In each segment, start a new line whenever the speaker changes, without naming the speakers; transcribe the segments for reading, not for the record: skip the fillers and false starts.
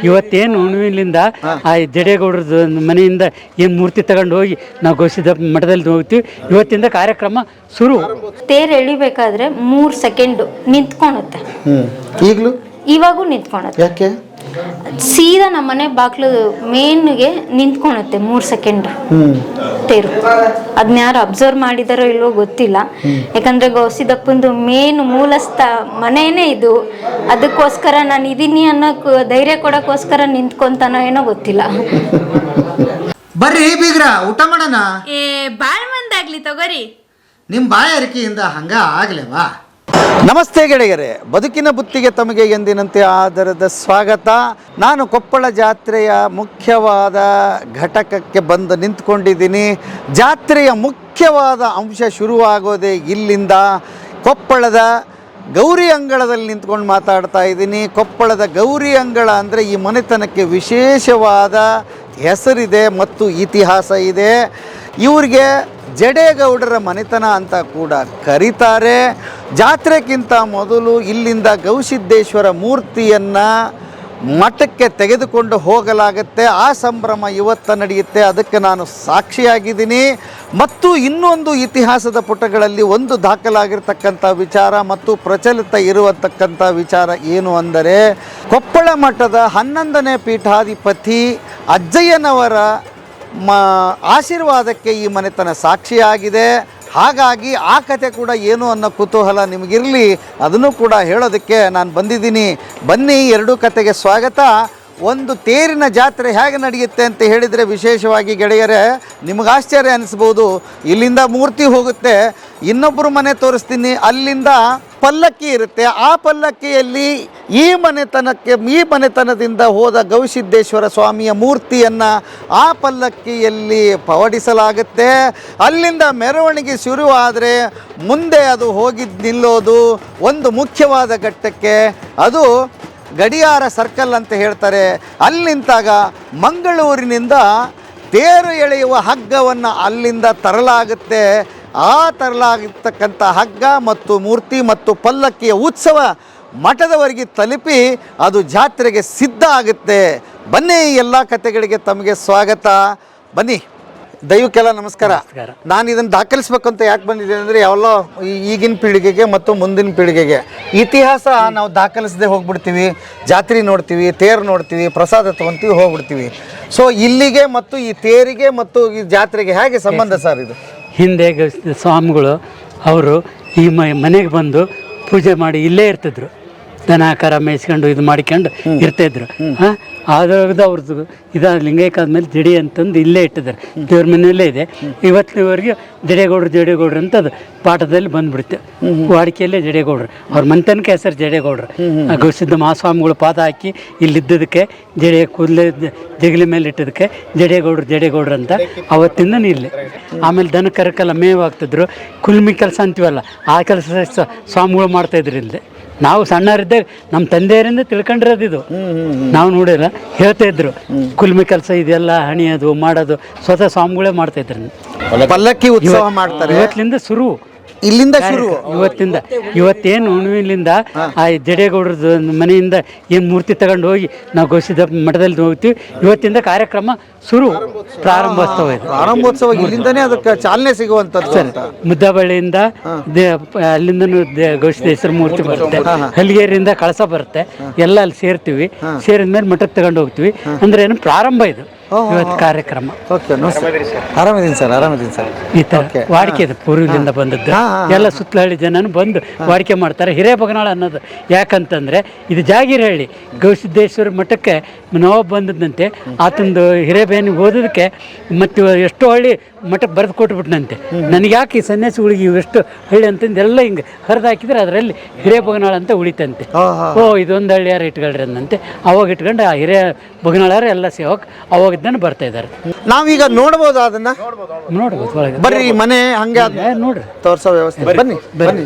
ಇವತ್ತೇನು ಹುಣ್ಣಿಮೆಲಿಂದ ಆ ಜಡೇಗೌಡರದ್ದು ಮನೆಯಿಂದ ಏನು ಮೂರ್ತಿ ತಗೊಂಡು ಹೋಗಿ ನಾವು ಘೋಷಿತ ಮಠದಲ್ಲಿ ಹೋಗ್ತೀವಿ. ಇವತ್ತಿಂದ ಕಾರ್ಯಕ್ರಮ ಶುರು.
ತೇರು ಎಳಿಬೇಕಾದ್ರೆ 3 ಸೆಕೆಂಡ್ ನಿಂತ್ಕೊಳುತ್ತೆ.
ಈಗಲೂ
ಇವಾಗೂ ನಿಂತ್ಕೊಳುತ್ತೆ.
ಯಾಕೆ?
ಸೀದಾ ನಮ್ಮನೆ ಬಾಗ್ಲು ಮೇನ್ಗೆ ನಿಂತ್ಕೊಳುತ್ತೆ 3 ಸೆಕೆಂಡ್ ತೇರು. ಅದನ್ನ ಯಾರು ಅಬ್ಸರ್ವ್ ಮಾಡಿದಾರೋ ಇಲ್ವೋ ಗೊತ್ತಿಲ್ಲ. ಯಾಕಂದ್ರೆ ಗೌಸಿದಪ್ಪಂದು ಮೇನ್ ಮೂಲಸ್ಥ ಮನೇನೆ ಇದು. ಅದಕ್ಕೋಸ್ಕರ ನಾನು ಇದೀನಿ ಅನ್ನೋಕ್ ಧೈರ್ಯ ಕೊಡೋಕ್ಕೋಸ್ಕರ ನಿಂತ್ಕೊಂತಾನೋ ಏನೋ ಗೊತ್ತಿಲ್ಲ.
ಬರ್ರಿ ಬೀಗ್ರ, ಊಟ ಮಾಡೋಣ.
ಬಾಳ್ ಮಂದಾಗ್ಲಿ ತಗೋರಿ.
ನಿಮ್ಮ ಬಾಯಾರಿಕೆಯಿಂದ ಹಂಗ ಆಗ್ಲೇವಾ? ನಮಸ್ತೆ ಗೆಳೆಯರೇ, ಬದುಕಿನ ಬುತ್ತಿಗೆ ತಮಗೆ ಎಂದಿನಂತೆ ಆದರದ ಸ್ವಾಗತ. ನಾನು ಕೊಪ್ಪಳ ಜಾತ್ರೆಯ ಮುಖ್ಯವಾದ ಘಟಕಕ್ಕೆ ಬಂದು ನಿಂತ್ಕೊಂಡಿದ್ದೀನಿ. ಜಾತ್ರೆಯ ಮುಖ್ಯವಾದ ಅಂಶ ಶುರುವಾಗೋದೇ ಇಲ್ಲಿಂದ. ಕೊಪ್ಪಳದ ಗೌರಿ ಅಂಗಳದಲ್ಲಿ ನಿಂತ್ಕೊಂಡು ಮಾತಾಡ್ತಾ ಇದ್ದೀನಿ. ಕೊಪ್ಪಳದ ಗೌರಿ ಅಂಗಳ ಅಂದರೆ ಈ ಮನೆತನಕ್ಕೆ ವಿಶೇಷವಾದ ಹೆಸರಿದೆ ಮತ್ತು ಇತಿಹಾಸ ಇದೆ. ಇವ್ರಿಗೆ ಜಡೇಗೌಡರ ಮನೆತನ ಅಂತ ಕೂಡ ಕರೀತಾರೆ. ಜಾತ್ರೆಗಿಂತ ಮೊದಲು ಇಲ್ಲಿಂದ ಗವಿಸಿದ್ದೇಶ್ವರ ಮೂರ್ತಿಯನ್ನು ಮಠಕ್ಕೆ ತೆಗೆದುಕೊಂಡು ಹೋಗಲಾಗುತ್ತೆ. ಆ ಸಂಭ್ರಮ ಇವತ್ತು ನಡೆಯುತ್ತೆ. ಅದಕ್ಕೆ ನಾನು ಸಾಕ್ಷಿಯಾಗಿದ್ದೀನಿ. ಮತ್ತು ಇನ್ನೊಂದು ಇತಿಹಾಸದ ಪುಟಗಳಲ್ಲಿ ಒಂದು ದಾಖಲಾಗಿರ್ತಕ್ಕಂಥ ವಿಚಾರ ಮತ್ತು ಪ್ರಚಲಿತ ಇರುವತಕ್ಕಂಥ ವಿಚಾರ ಏನು ಅಂದರೆ, ಕೊಪ್ಪಳ ಮಠದ 11ನೇ ಪೀಠಾಧಿಪತಿ ಅಜ್ಜಯ್ಯನವರ ಆಶೀರ್ವಾದಕ್ಕೆ ಈ ಮನೆತನ ಸಾಕ್ಷಿಯಾಗಿದೆ. ಹಾಗಾಗಿ ಆ ಕತೆ ಕೂಡ ಏನು ಅನ್ನೋ ಕುತೂಹಲ ನಿಮಗಿರಲಿ, ಅದನ್ನು ಕೂಡ ಹೇಳೋದಕ್ಕೆ ನಾನು ಬಂದಿದ್ದೀನಿ. ಬನ್ನಿ, ಎರಡೂ ಕತೆಗೆ ಸ್ವಾಗತ. ಒಂದು ತೇರಿನ ಜಾತ್ರೆ ಹೇಗೆ ನಡೆಯುತ್ತೆ ಅಂತ ಹೇಳಿದರೆ, ವಿಶೇಷವಾಗಿ ಗೆಳೆಯರೇ ನಿಮಗೆ ಆಶ್ಚರ್ಯ ಅನಿಸ್ಬೋದು. ಇಲ್ಲಿಂದ ಮೂರ್ತಿ ಹೋಗುತ್ತೆ, ಇನ್ನೊಬ್ಬರು ಮನೆ ತೋರಿಸ್ತೀನಿ, ಅಲ್ಲಿಂದ ಪಲ್ಲಕ್ಕಿ ಇರುತ್ತೆ. ಆ ಪಲ್ಲಕ್ಕಿಯಲ್ಲಿ ಈ ಮನೆತನದಿಂದ ಹೋದ ಗವಿಸಿದ್ದೇಶ್ವರ ಸ್ವಾಮಿಯ ಮೂರ್ತಿಯನ್ನು ಆ ಪಲ್ಲಕ್ಕಿಯಲ್ಲಿ ಪವಡಿಸಲಾಗುತ್ತೆ. ಅಲ್ಲಿಂದ ಮೆರವಣಿಗೆ ಶುರುವಾದರೆ ಮುಂದೆ ಅದು ಹೋಗಿ ನಿಲ್ಲೋದು ಒಂದು ಮುಖ್ಯವಾದ ಘಟ್ಟಕ್ಕೆ. ಅದು ಗಡಿಯಾರ ಸರ್ಕಲ್ ಅಂತ ಹೇಳ್ತಾರೆ. ಅಲ್ಲಿ ನಿಂತಾಗ ಮಂಗಳೂರಿನಿಂದ ತೇರು ಎಳೆಯುವ ಹಗ್ಗವನ್ನು ಅಲ್ಲಿಂದ ತರಲಾಗುತ್ತೆ. ಆ ತರಲಾಗಿರ್ತಕ್ಕಂಥ ಹಗ್ಗ ಮತ್ತು ಮೂರ್ತಿ ಮತ್ತು ಪಲ್ಲಕ್ಕಿಯ ಉತ್ಸವ ಮಠದವರೆಗೆ ತಲುಪಿ ಅದು ಜಾತ್ರೆಗೆ ಸಿದ್ಧ ಆಗುತ್ತೆ. ಬನ್ನಿ, ಎಲ್ಲ ಕಥೆಗಳಿಗೆ ತಮಗೆ ಸ್ವಾಗತ. ಬನ್ನಿ, ದೈವಕ್ಕೆಲ್ಲ ನಮಸ್ಕಾರ. ನಾನು ಇದನ್ನು ದಾಖಲಿಸ್ಬೇಕಂತ ಯಾಕೆ ಬಂದಿದ್ದೇನೆ ಅಂದರೆ, ಯಾವಲ್ಲೋ ಈಗಿನ ಪೀಳಿಗೆಗೆ ಮತ್ತು ಮುಂದಿನ ಪೀಳಿಗೆಗೆ ಇತಿಹಾಸ ನಾವು ದಾಖಲಿಸದೆ ಹೋಗ್ಬಿಡ್ತೀವಿ. ಜಾತ್ರೆ ನೋಡ್ತೀವಿ, ತೇರು ನೋಡ್ತೀವಿ, ಪ್ರಸಾದ ತೊಗೊತೀವಿ, ಹೋಗ್ಬಿಡ್ತೀವಿ. ಸೊ ಇಲ್ಲಿಗೆ ಮತ್ತು ಈ ತೇರಿಗೆ ಮತ್ತು ಈ ಜಾತ್ರೆಗೆ ಹೇಗೆ ಸಂಬಂಧ ಸರ್ ಇದು?
ಹಿಂದೆ ಸ್ವಾಮಿಗಳು ಅವರು ಈ ಮನೆಗೆ ಬಂದು ಪೂಜೆ ಮಾಡಿ ಇಲ್ಲೇ ಇರ್ತಿದ್ರು. ದನ ಕರ ಮೇಯಿಸ್ಕೊಂಡು ಇದು ಮಾಡ್ಕೊಂಡು ಇರ್ತಾಯಿದ್ರು. ಅದ್ರದ್ದು ಅವ್ರದ್ದು ಇದಾದ ಲಿಂಗೈಕಾದ ಜಡಿ ಅಂತಂದು ಇಲ್ಲೇ ಇಟ್ಟಿದ್ದಾರೆ. ದೇವ್ರ ಮನೆಯಲ್ಲೇ ಇದೆ ಇವತ್ತಿನವರೆಗೆ. ಜಡೇಗೌಡ್ರು ಅಂತ ಅದು ಪಾಠದಲ್ಲಿ ಬಂದ್ಬಿಡುತ್ತೆ. ವಾಡಿಕೆಯಲ್ಲೇ ಜಡೇಗೌಡ್ರು, ಅವ್ರ ಮನೆತನಕ್ಕೆ ಹೆಸರು ಜಡೇಗೌಡ್ರು. ಗವಿಸಿದ್ದ ಮಹಾಸ್ವಾಮಿಗಳು ಪಾದ ಹಾಕಿ ಇಲ್ಲಿದ್ದದಕ್ಕೆ ಜಡೆ ಕೂದಲೇ ಜಗಲಿ ಮೇಲೆ ಇಟ್ಟದಕ್ಕೆ ಜಡೇಗೌಡ್ರು ಅಂತ ಅವತ್ತಿಂದ ಇಲ್ಲಿ. ಆಮೇಲೆ ದನ ಕರಕ್ಕೆಲ್ಲ ಮೇವು ಆಗ್ತಿದ್ರು. ಕುಲ್ಮಿ ಕೆಲಸ ಅಂತೀವಲ್ಲ, ಆ ಕೆಲಸ ಸ್ವಾಮಿಗಳು ಮಾಡ್ತಾಯಿದ್ರು ಇಲ್ಲದೆ. ನಾವು ಸಣ್ಣವರಿದ್ದಾಗ ನಮ್ಮ ತಂದೆಯರಿಂದ ತಿಳ್ಕೊಂಡಿರೋದು ಇದು. ನಾವು ನೋಡಿಲ್ಲ, ಹೇಳ್ತಾ ಇದ್ರು ಕುಲ್ಮಿ ಕೆಲಸ ಇದೆಲ್ಲ ಹಣಿಯೋದು ಮಾಡೋದು ಸ್ವತಃ ಸ್ವಾಮಿಗಳೇ ಮಾಡ್ತಾ ಇದ್ರು.
ಪಲ್ಲಕ್ಕಿ ಉತ್ಸವ ಮಾಡ್ತಾರೆ.
ಇವತ್ತಿನಿಂದ ಶುರು,
ಇಲ್ಲಿಂದ ಶುರು.
ಇವತ್ತೇನು ಹುಣ್ಣಿಮೆಲಿಂದ ಆ ಜಡೇಗೌಡರದ್ದು ಮನೆಯಿಂದ ಏನು ಮೂರ್ತಿ ತಗೊಂಡು ಹೋಗಿ ನಾವು ಘೋಷಿತ ಮಠದಲ್ಲಿ ಹೋಗ್ತೀವಿ. ಇವತ್ತಿಂದ ಕಾರ್ಯಕ್ರಮ ಶುರು, ಪ್ರಾರಂಭೋತ್ಸವ ಇದು.
ಪ್ರಾರಂಭೋತ್ಸವ ಇಲ್ಲಿಂದನೇ ಅದಕ್ಕೆ ಚಾಲನೆ ಸಿಗುವಂಥದ್ದು.
ಮುದ್ದಬಳ್ಳಿಯಿಂದ ಅಲ್ಲಿಂದನೂ ಘೋಷಿದೇಶ್ವರ ಮೂರ್ತಿ ಬರುತ್ತೆ, ಹಲಿಗೇರಿಯಿಂದ ಕಳಸ ಬರುತ್ತೆ, ಎಲ್ಲ ಅಲ್ಲಿ ಸೇರ್ತೀವಿ. ಸೇರಿದ ಮೇಲೆ ಮಠಕ್ಕೆ ತಗೊಂಡು ಹೋಗ್ತೀವಿ. ಅಂದ್ರೆ ಏನು ಪ್ರಾರಂಭ ಇದು ಇವತ್ತು ಕಾರ್ಯಕ್ರಮ.
ಆರಾಮಿದ್ದೀನಿ ಸರ್.
ಈ ತರ ವಾಡಿಕೆ ಇದೆ, ಪೂರ್ವದಿಂದ ಬಂದದ್ದು. ಎಲ್ಲ ಸುತ್ತಲಹಳ್ಳಿ ಜನನು ಬಂದು ವಾಡಿಕೆ ಮಾಡ್ತಾರೆ. ಹಿರೇಬಗನಾಳ ಅನ್ನೋದು ಯಾಕಂತಂದ್ರೆ, ಇದು ಜಾಗಿರಹಳ್ಳಿ ಗವಿಸಿದ್ದೇಶ್ವರ ಮಠಕ್ಕೆ ನಾವು ಬಂದದಂತೆ. ಆತಂದು ಹಿರೇಬೇನಿಗೆ ಓದೋದಕ್ಕೆ ಮತ್ತು ಎಷ್ಟೋ ಹಳ್ಳಿ ಮಠಕ್ಕೆ ಬರೆದು ಕೊಟ್ಬಿಟ್ನಂತೆ. ನನಗೆ ಯಾಕೆ ಈ ಸನ್ಯಾಸಿಗಳಿಗೆ ಇವೆಷ್ಟು ಹಳ್ಳಿ ಅಂತಂದು ಎಲ್ಲ ಹಿಂಗೆ ಹರಿದು ಹಾಕಿದ್ರೆ ಅದರಲ್ಲಿ ಹಿರೇಬಗನಾಳ ಅಂತ ಉಳಿತಂತೆ. ಇದೊಂದು ಹಳ್ಳಿ ಯಾರು ಇಟ್ಕೊಳ್ರಿ ಅಂದಂತೆ. ಅವಾಗ ಇಟ್ಕೊಂಡು ಆ ಹಿರೇ ಬಗನಾಳಾರ ಎಲ್ಲ ಸೇವಕ್ ಅವಾಗ ಬರ್ತಾ ಇದ್ದಾರೆ.
ನಾವೀಗ ನೋಡ್ಬೋದು, ಅದನ್ನ
ನೋಡ್ಬೋದು ಒಳಗೆ.
ಬರ್ರಿ, ಈ ಮನೆ ಹಂಗೆ
ನೋಡ್ರಿ
ತೋರ್ಸೋ ವ್ಯವಸ್ಥೆ. ಬನ್ನಿ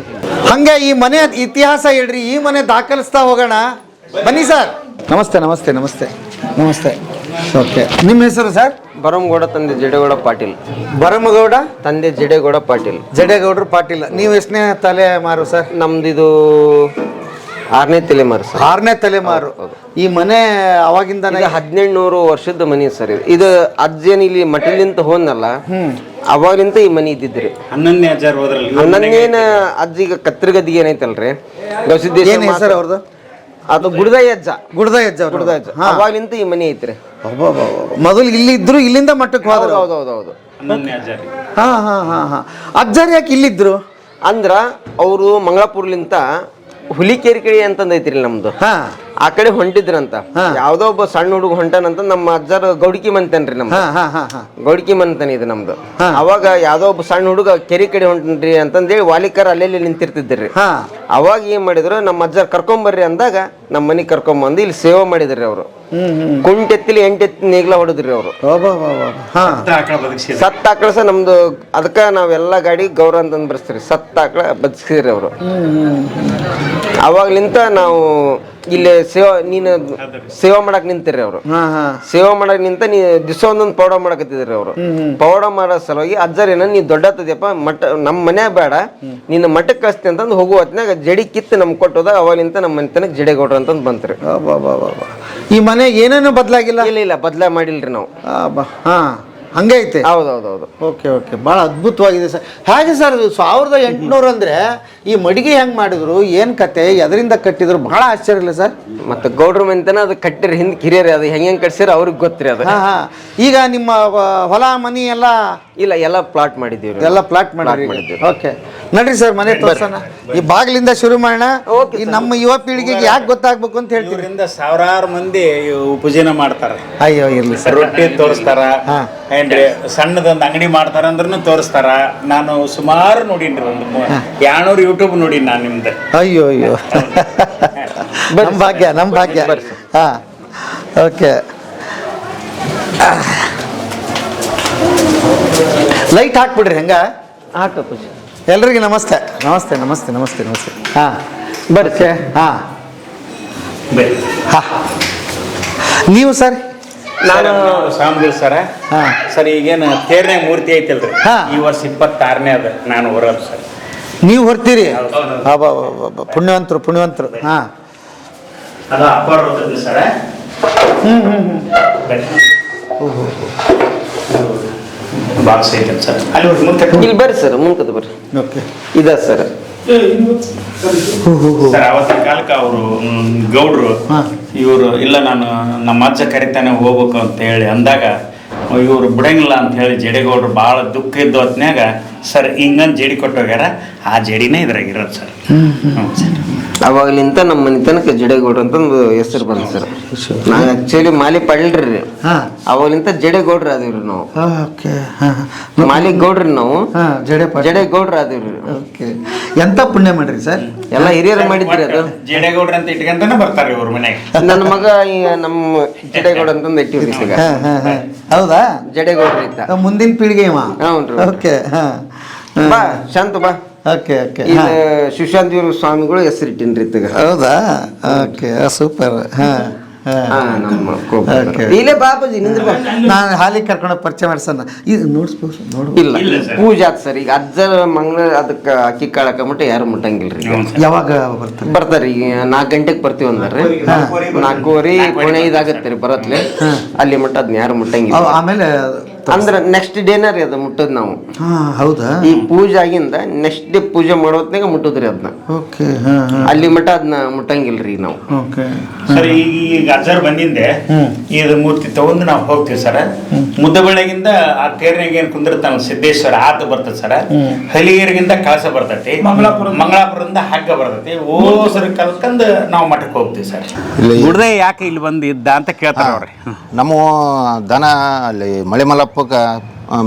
ಹಂಗೆ ಈ ಮನೆ ಇತಿಹಾಸ ಹೇಳ್ರಿ, ಈ ಮನೆ ದಾಖಲಿಸ್ತಾ ಹೋಗೋಣ. ಬನ್ನಿ ಸರ್. ನಮಸ್ತೆ. ಓಕೆ, ನಿಮ್ಮ ಹೆಸರು ಸರ್?
ಬರಮಗೌಡ ತಂದೆ ಜಡೇಗೌಡ ಪಾಟೀಲ್.
ಬರಮಗೌಡ
ತಂದೆ ಜಡೇಗೌಡ ಪಾಟೀಲ್.
ಜಡೇಗೌಡರು ಪಾಟೀಲ್. ನೀವು ಎಷ್ಟನೇ ತಲೆ ಮಾರು ಸರ್?
ನಮ್ದಿದು 6ನೇ ತಲೆಮಾರು ಸರ್.
6ನೇ ತಲೆಮಾರು. ಈ ಮನೆ ಅವಾಗಿಂದನೇ
ಇದು 1700 ವರ್ಷದ ಮನಿ ಸರ್. ಇದು ಅಜ್ಜನ್ ಇಲ್ಲಿ ಮಠಲಿಂತ ಹೋದ್ನಲ್ಲ, ಅವಾಗ್ಲಿಂತ ಈ ಮನಿ ಇದ್ದಿದ್ರಿ. 11ನೇ ಅಜ್ಜಿಗ ಕತ್ರಿಗದ್ದಿ ಏನೈತಲ್ರಿ ಗವಿಸಿದ್ದೇಶ
ಏನ್ ಹೆಸರು ಅವ್ರದ್ದು?
ಅದು ಗುಡ್ದಾಯಿ ಅಜ್ಜ.
ಗುಡ್ದಾಯಿ ಅಜ್ಜ.
ಅವಾಗ್ಲಿಂತ ಈ ಮನಿ ಐತ್ರಿ.
ಮೊದಲು ಇಲ್ಲಿ ಇದ್ರು, ಇಲ್ಲಿಂದ ಮಠಕ್ಕೆ ಹೋದ್ರು.
ಹೌದೌದೌದು.
ಹಾ ಹಾ ಹಾ ಹಾ. ಅಜ್ಜಾರ್ ಯಾಕೆ ಇಲ್ಲಿದ್ರು?
ಅಂದ್ರ ಅವರು ಮಂಗಳಾಪುರ್ಲಿಂತ ಹುಲಿಕೇರಿ ಕಡೆ ಅಂತಂದ್ ಐತ್ರಿ ನಮ್ದು.
ಹಾ,
ಆ ಕಡೆ ಹೊಂಟಿದ್ರಂತ. ಯಾವ್ದೋ ಒಬ್ಬ ಸಣ್ಣ ಹುಡುಗ ಹೊಂಟನಂತ ನಮ್ಮ ಅಜ್ಜಾರ ಗೌಡಿಕಿ ಮಂತನ್ರಿ ನಮ್ದು. ಗೌಡಿಕಿ ಮಂತನ ಇದು ನಮ್ದು. ಅವಾಗ ಯಾವ್ದೋ ಒಬ್ಬ ಸಣ್ಣ ಹುಡುಗ ಕೆರಿ ಕಡೆ ಹೊಂಟನ್ರಿ ಅಂತಂದೇಳಿ ವಾಲಿಕರ್ ಅಲ್ಲೆಲ್ಲಿ ನಿಂತಿರ್ತಿದ್ರಿ. ಅವಾಗ ಏನ್ ಮಾಡಿದ್ರು, ನಮ್ಮ ಅಜ್ಜಾರ್ ಕರ್ಕೊಂಬರ್ರಿ ಅಂದಾಗ ನಮ್ಮ ಮನಿ ಕರ್ಕೊಂಬಂದು ಇಲ್ಲಿ ಸೇವೆ ಮಾಡಿದ್ರಿ ಅವರು. ಕುಂಟೆತ್ತಿಲಿ 8 ಎತ್ತಿ ನೇಗ್ಲ ಹೊಡೆದ್ರಿ ಅವರು. ಸತ್ತ ಆಕಳ ಸಹ ನಮ್ದು. ಅದಕ್ಕ ನಾವೆಲ್ಲಾ ಗಾಡಿ ಗೌರ ಅಂತಂದ್ ಬರ್ಸ್ತೀರಿ. ಸತ್ತ ಆಕಳ ಬದುಕಿದ್ರಿ ಅವರು. ಅವಾಗ್ಲಿಂತ ನಾವು ಇಲ್ಲಿ ನೀನು ಸೇವಾ ಮಾಡಕ್ ನಿಂತಿರಿ ಅವರು. ಸೇವಾ ಮಾಡಕ್ ನಿಂತ ದಿವಸ ಒಂದೊಂದು ಪೌಡ ಮಾಡಕತ್ತಿದ್ರಿ ಅವರು. ಪೌಡ ಮಾಡೋ ಸಲುವಾಗಿ ಅಜ್ಜರೇನ ನೀ ದೊಡ್ಡತದ್ಯಪ್ಪ, ಮಠ ನಮ್ಮ ಮನೆ ಬೇಡ, ನಿನ್ನ ಮಠಕ್ಕೆ ಕಳಿಸ್ತಿ ಅಂತಂದು ಹೋಗುವ ಹೊತ್ನಾಗ ಜಡಿ ಕಿತ್ತು ನಮ್ಗೆ ಕೊಟ್ಟೋದಾಗ ಅವಾಗ್ಲಿಂತ ನಮ್ಮ ಮನೆತನಕ್ಕೆ ಜಡೆಗೌಡ್ರು ಅಂತಂದು ಬಂತ್ರಿ.
ಈ ಮನೆ ಏನೇನು ಬದಲಾಗಿಲ್ಲ?
ಇಲ್ಲ ಬದಲಾ ಮಾಡಿಲ್ರಿ ನಾವು.
ಹಂಗೆ ಐತೆ.
ಹೌದೌದೌದು.
ಓಕೆ ಓಕೆ, ಭಾಳ ಅದ್ಭುತವಾಗಿದೆ ಸರ್. ಹೇಗೆ ಸರ್ 1800 ಅಂದರೆ ಈ ಮಡಿಗೆ ಹೆಂಗೆ ಮಾಡಿದ್ರು, ಏನು ಕತೆ, ಎದರಿಂದ ಕಟ್ಟಿದ್ರು, ಭಾಳ ಆಶ್ಚರ್ಯ ಇಲ್ಲ ಸರ್?
ಮತ್ತೆ ಗೌಡ್ರ ಮನೆತನ ಅದು ಕಟ್ಟಿರಿ, ಹಿಂದೆ ಕಿರಿಯರಿ, ಅದು ಹೆಂಗೆ ಕಟ್ಸಿರ ಅವ್ರಿಗೆ ಗೊತ್ತಿರಿ ಅದು.
ಈಗ ನಿಮ್ಮ ಹೊಲ ಮನಿ ಎಲ್ಲ
ಇಲ್ಲ, ಎಲ್ಲ ಪ್ಲಾಟ್ ಮಾಡಿದ್ದೀವಿ.
ಎಲ್ಲ ಪ್ಲಾಟ್ ಮಾಡಿದ್ವಿ. ಓಕೆ, ನಡ್ರಿ ಸರ್ ಮನೆ ತೋರ್ಸೋಣ. ಈ ಬಾಗಿಲಿಂದ ಶುರು ಮಾಡೋಣ. ಈ ನಮ್ಮ ಯುವ ಪೀಳಿಗೆಗೆ ಯಾಕೆ ಗೊತ್ತಾಗ್ಬೇಕು ಅಂತ ಹೇಳ್ತೀವಿ.
ಸಾವಿರಾರು ಮಂದಿ ಉಪಜೀವನ ಮಾಡ್ತಾರೆ.
ಅಯ್ಯೋ ಇರ್ಲಿ ಸರ್.
ರೊಟ್ಟಿ ತೋರಿಸ್ತಾರ, ಏನ್ರಿ ಸಣ್ಣದೊಂದು ಅಂಗಡಿ ಮಾಡ್ತಾರ ಅಂದ್ರೂ ತೋರಿಸ್ತಾರ. ನಾನು ಸುಮಾರು ನೋಡಿನ್ರಿ, ಒಂದು 200 ಯೂಟ್ಯೂಬ್ ನೋಡಿನಿ ನಾನು ನಿಮ್ದು.
ಅಯ್ಯೋ ಅಯ್ಯೋ, ನಮ್ಮ ಭಾಗ್ಯ, ನಮ್ಮ ಭಾಗ್ಯ. ಹಾ, ಓಕೆ. ಲೈಟ್ ಹಾಕ್ಬಿಡ್ರಿ ಹೆಂಗ. ಎಲ್ರಿಗೂ ನಮಸ್ತೆ ನಮಸ್ತೆ ನಮಸ್ತೆ ನಮಸ್ತೆ ನಮಸ್ತೆ. ಹಾಂ ಬರ್ತೆ. ಹಾಂ ಹಾಂ, ನೀವು ಸರ್?
ನಾನು ಸ್ವಾಮಿಗಳು ಸರ. ಸರ್ ಈಗೇನು ತೇರ್ನೇ ಮೂರ್ತಿ ಐತಿಲ್ರಿ, ಈ ವರ್ಷ 26ನೇ ಅದ ನಾನು ಹೊರೋದು ಸರ್.
ನೀವು ಹೊರ್ತೀರಿ? ಪುಣ್ಯವಂತರು ಪುಣ್ಯವಂತರು. ಹಾಂ,
ಅದು ಅಪ್ಪಾರು ಸರ. ಬಾಕ್ಸ್ ಐತೆ ಸರ್, ಅಲ್ಲಿ
ಇಲ್ಲಿ ಬರ್ರಿ ಸರ್, ಮುಂಕದ ಬರ್ರಿ.
ಓಕೆ,
ಇದ ಸರ್.
ಸರ್ ಅವತ್ತಿನ ಕಾಲಕ್ಕೆ ಅವರು ಗೌಡ್ರು ಇವರು ಇಲ್ಲ, ನಾನು ನಮ್ಮ ಅಜ್ಜ ಕರಿತಾನೆ ಹೋಗ್ಬೇಕು ಅಂತ ಹೇಳಿ ಅಂದಾಗ ಇವರು ಬಿಡಂಗಿಲ್ಲ ಅಂತ ಹೇಳಿ ಜಡೆಗೌಡ್ರು ಭಾಳ ದುಃಖ ಇದ್ದು ಹೊತ್ನ್ಯಾಗ ಸರ್ ಹಿಂಗಂದು ಜಡಿ ಕೊಟ್ಟೋಗ್ಯಾರ. ಆ ಜಡಿನೇ ಇದ್ರಾಗ ಇರೋದು ಸರ್. ಸರ್
ಅವಾಗ್ಲಿಂತ ನಮ್ಮ ಮನೆತನಕ ಜಡೆಗೌಡ್ರು ಅಂತಂದು ಹೆಸರು ಬಂತು ಸರ್. ನಾವು ಆಕ್ಚುಲಿ ಮಾಲಿ ಪಡ್ಲ್ರಿ, ಅವಾಗ್ಲಿಂತ ಜಡೆಗೌಡ್ರು ಆದಿವ್ರಿ ನಾವು. ಮಾಲಿ ಗೌಡ್ರಿ ನಾವು, ಜಡೆಗೌಡ್ರು ಆದಿವ್ರಿ.
ಎಂತ ಪುಣ್ಯ ಮಾಡ್ರಿ ಸರ್,
ಎಲ್ಲ ಹಿರಿಯರು ಮಾಡಿದ್ರಿ. ಅದು
ಜಡೆಗೌಡ್ರ ಅಂತ ಇಟ್ಕೊಂತಾನೆ ಬರ್ತಾರೆ ಇವ್ರ ಮನೆಗೆ.
ನನ್ನ ಮಗ ನಮ್ಮ ಜಡೆಗೌಡ ಅಂತಂದು ಇಟ್ಟಿವ್ರಿ ಈಗ.
ಹೌದಾ?
ಜಡೆಗೌಡ್ರು ಇದ್ದ
ಮುಂದಿನ ಪೀಳಿಗೆ.
ಓಕೆ, ಬಾ ಶಾಂತ ಬಾ.
ಓಕೆ ಓಕೆ,
ಸುಶಾಂತ್ ಇವ್ರ ಸ್ವಾಮಿಗಳು ಹೆಸರಿಟ್ಟಿನ್ರಿ ಇತ್ತಗ.
ಹೌದಾ? Okay, super.
ಇಲ್ಲೇ ಬಾಬಾಜಿ ನಿಂದ್ರ ಬಾ.
ನಾನು ಹಾಲಿಗೆ ಕರ್ಕೊಂಡು ಪರಿಚಯ ಮಾಡ್ಸೋಣ. ಇದು ನೋಡಿಸ್ಬೋದು ನೋಡು.
ಇಲ್ಲ ಪೂಜೆ ಆತ್ ಸರ್. ಈಗ ಅಜ್ಜರ ಮಂಗಳ ಅದಕ್ಕೆ ಅಕ್ಕಿ ಕಾಳಕ ಮಟ್ಟ ಯಾರು ಮುಟ್ಟಂಗಿಲ್ರಿ.
ಯಾವಾಗ ಬರ್ತಾರೆ?
ಬರ್ತಾರ ಈಗ 4 ಗಂಟೆಗೆ ಬರ್ತೀವಿ ಅಂದಾರ್ರಿ. 4:15 5 ಆಗತ್ತೆ ರೀ ಬರತ್ಲೆ. ಅಲ್ಲಿ ಮಟ್ಟ ಅದನ್ನ ಯಾರು ಮುಟ್ಟಂಗಿಲ್ಲ.
ಆಮೇಲೆ
ಅಂದ್ರೆ ನೆಕ್ಸ್ಟ್ ಡೇನ ರೀ ಅದು ಮುಟ್ಟದ್ ನಾವು.
ಹೌದಾ?
ಈ ಪೂಜೆ ಆಗಿಂದ ನೆಕ್ಸ್ಟ್ ಡೇ ಪೂಜೆ ಮಾಡೋತ್ನಾಗ ಮುಟ್ಟುದ್ರಿ ಅದನ್ನ.
ಓಕೆ,
ಅಲ್ಲಿ ಮಟ್ಟ ಅದನ್ನ ಮುಟ್ಟಂಗಿಲ್ರಿ ನಾವು.
ಓಕೆ
ಸರ್, ಈಗ ಅಜ್ಜರ್ ಬಂದಿಂದೆ ಇದು ಮೂರ್ತಿ ತಗೊಂಡು ನಾವು ಹೋಗ್ತೀವಿ ಸರ್. ಮುದ್ದಬಳ್ಳಿಗಿಂದ ಆ ತೇರ್ನಾಗ ಏನ್ ಕುಂದಿರ್ತಾನ ಸಿದ್ದೇಶ್ವರ ಆತ ಬರ್ತದೆ ಸರ್. ಹಲಿಗೇರಿಗಿಂದ ಕಳಸ ಬರ್ತೈತಿ, ಮಂಗಳಾಪುರದಿಂದ ಹಗ್ಗ ಬರ್ತೈತಿ. ಸರ್ ಕಲ್ಕಂದು ನಾವು ಮಠಕ್ಕೆ ಹೋಗ್ತೀವಿ ಸರ್. ಗುಡ್ದೆ ಯಾಕೆ ಇಲ್ಲಿ ಬಂದು ಇದ್ದ ಅಂತ ಕೇಳ್ತಾರ ಅವ್ರಿ.
ನಮ್ಮ ದನ ಅಲ್ಲಿ ಮಳೆಮಲ್ಲಪ್ಪಗೆ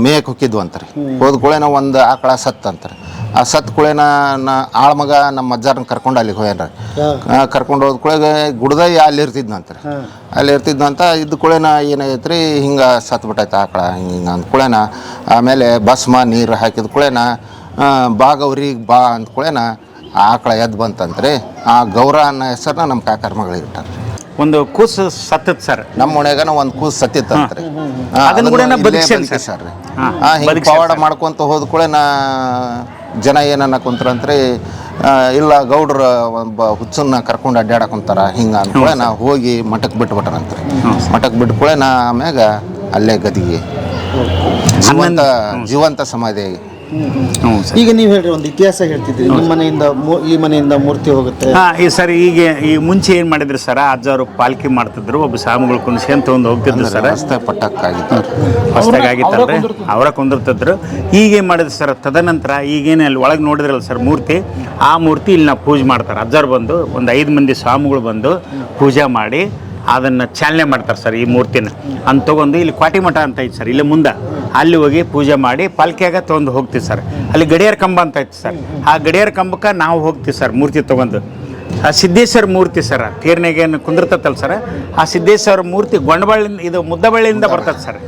ಮೇಯಕ್ಕೆ ಹೋಗಿದ್ವು ಅಂತಾರೆ. ಹೋದ ಕೂಳೆನ ಒಂದು ಆಕಳ ಸತ್ತು ಅಂತಾರೆ. ಆ ಸತ್ತು ಕೂಳೆನ ಆಳ್ಮಗ ನಮ್ಮ ಅಜ್ಜಾರನ್ನ ಕರ್ಕೊಂಡು ಅಲ್ಲಿಗೆ ಹೋಗ್ಯಾರ. ಕರ್ಕೊಂಡು ಹೋದ ಕೂಳೆಗೆ ಗುಡ್ದೈ ಅಲ್ಲಿ ಇರ್ತಿದ್ನಂತಾರೆ. ಅಲ್ಲಿ ಇರ್ತಿದ್ನಂತ ಇದ್ದ ಕೂಳೆನ ಏನಾಗೈತೆ ರೀ, ಹಿಂಗೆ ಸತ್ತು ಬಿಟ್ಟೈತೆ ಆಕಳ. ಹಿಂಗೆ ಅಂದ ಕೂಳೆನ ಆಮೇಲೆ ಭಸ್ಮ ನೀರು ಹಾಕಿದ ಕೂಳೆನ ಬಾ ಗೌರಿಗೆ ಬಾ ಅಂದ ಕೂಳೆನ ಆಕಳ ಎದ್ದು ಬಂತಂತ್ರಿ. ಆ ಗೌರ ಅನ್ನೋ ಹೆಸರನ್ನ ನಮ್ಮ ಕಾಕರ ಮಗಳಿಗೆ ಇಟ್ಟಾರ.
ಒಂದು ಕೂಸು ಸತ್ತತ್ ಸರ್
ನಮ್ಮ ಮನೆಗನ ಒಂದು ಕೂಸು ಸತ್ತಿತ್ತಂತ್ರಿ.
ಸರ್
ಹಿಂಗೆ ಪವಾಡ ಮಾಡ್ಕೊಂತ ಹೋದ ಕೂಳೆ ಜನ ಏನನ್ನ ಕುಂತ್ರಂತ್ರಿ, ಇಲ್ಲ ಗೌಡ್ರ ಒಬ್ಬ ಹುಚ್ಚನ್ನ ಕರ್ಕೊಂಡು ಅಡ್ಡಾಡಕೊಂತಾರ ಹಿಂಗೆ ಅಂದ್ಕೂಳೆ ನಾ ಹೋಗಿ ಮಠಕ್ಕೆ ಬಿಟ್ಬಿಟ್ಟನಂತ್ರಿ. ಮಠಕ್ಕೆ ಬಿಟ್ಕೂಳೆ ನಾ ಆಮ್ಯಾಗ ಅಲ್ಲೇ ಗದಿಗೆ ಜೀವಂತ ಸಮಾಧಿ.
ಈಗ ನೀವು ಹೇಳ್ರಿ, ಒಂದು ಇತಿಹಾಸ ಹೇಳ್ತಿದ್ರಿ, ನಿಮ್ಮ ಮನೆಯಿಂದ ಈ ಮನೆಯಿಂದ ಮೂರ್ತಿ ಹೋಗುತ್ತೆ.
ಈ ಸರ್ ಈಗ ಮುಂಚೆ ಏನು ಮಾಡಿದ್ರು ಸರ್, ಅಜ್ಜವರು ಪಾಲ್ಕಿ ಮಾಡ್ತಿದ್ರು, ಒಬ್ಬ ಸ್ವಾಮಿಗಳು ಕುಣಿಸ್ಕೊಂತ ತೊಗೊಂಡು ಹೋಗ್ತಿದ್ರು ಸರ್. ಹೊಸ್ದಾಗಿತ್ತಲ್ರಿ ಅವರ ಕುಂದಿರ್ತಿದ್ರು. ಈಗೇನು ಮಾಡಿದ್ರು ಸರ್, ತದನಂತರ ಈಗೇನು ಅಲ್ಲಿ ಒಳಗೆ ನೋಡಿದ್ರಲ್ಲ ಸರ್ ಮೂರ್ತಿ, ಆ ಮೂರ್ತಿ ಇಲ್ಲಿ ನಾವು ಪೂಜೆ ಮಾಡ್ತಾರೆ. ಅಜ್ಜರು ಬಂದು ಒಂದು 5 ಮಂದಿ ಸ್ವಾಮಿಗಳು ಬಂದು ಪೂಜೆ ಮಾಡಿ ಅದನ್ನು ಚಾಲನೆ ಮಾಡ್ತಾರೆ ಸರ್. ಈ ಮೂರ್ತಿನ ಅಂತ ತೊಗೊಂಡು ಇಲ್ಲಿ ಕ್ವಾಟಿ ಮಠ ಅಂತ ಐತೆ ಸರ್, ಇಲ್ಲಿ ಮುಂದೆ ಅಲ್ಲಿ ಹೋಗಿ ಪೂಜೆ ಮಾಡಿ ಪಾಲ್ಕಿಯಾಗ ತೊಗೊಂಡು ಹೋಗ್ತೀವಿ ಸರ್. ಅಲ್ಲಿ ಗಡಿಯಾರ ಕಂಬ ಅಂತ ಐತೆ ಸರ್, ಆ ಗಡಿಯಾರ ಕಂಬಕ್ಕೆ ನಾವು ಹೋಗ್ತೀವಿ ಸರ್ ಮೂರ್ತಿ ತೊಗೊಂಡು. ಆ ಸಿದ್ದೇಶ್ವರ ಮೂರ್ತಿ ಸರ್, ತೇರ್ನೆಗೇನು ಕುಂದಿರ್ತತ್ತಲ್ಲ ಸರ್, ಆ ಸಿದ್ದೇಶ್ವರ ಮೂರ್ತಿ ಗೊಂಡಬಳ್ಳಿಯಿಂದ ಇದು ಮುದ್ದಬಳ್ಳಿಯಿಂದ ಬರ್ತದೆ ಸರ್.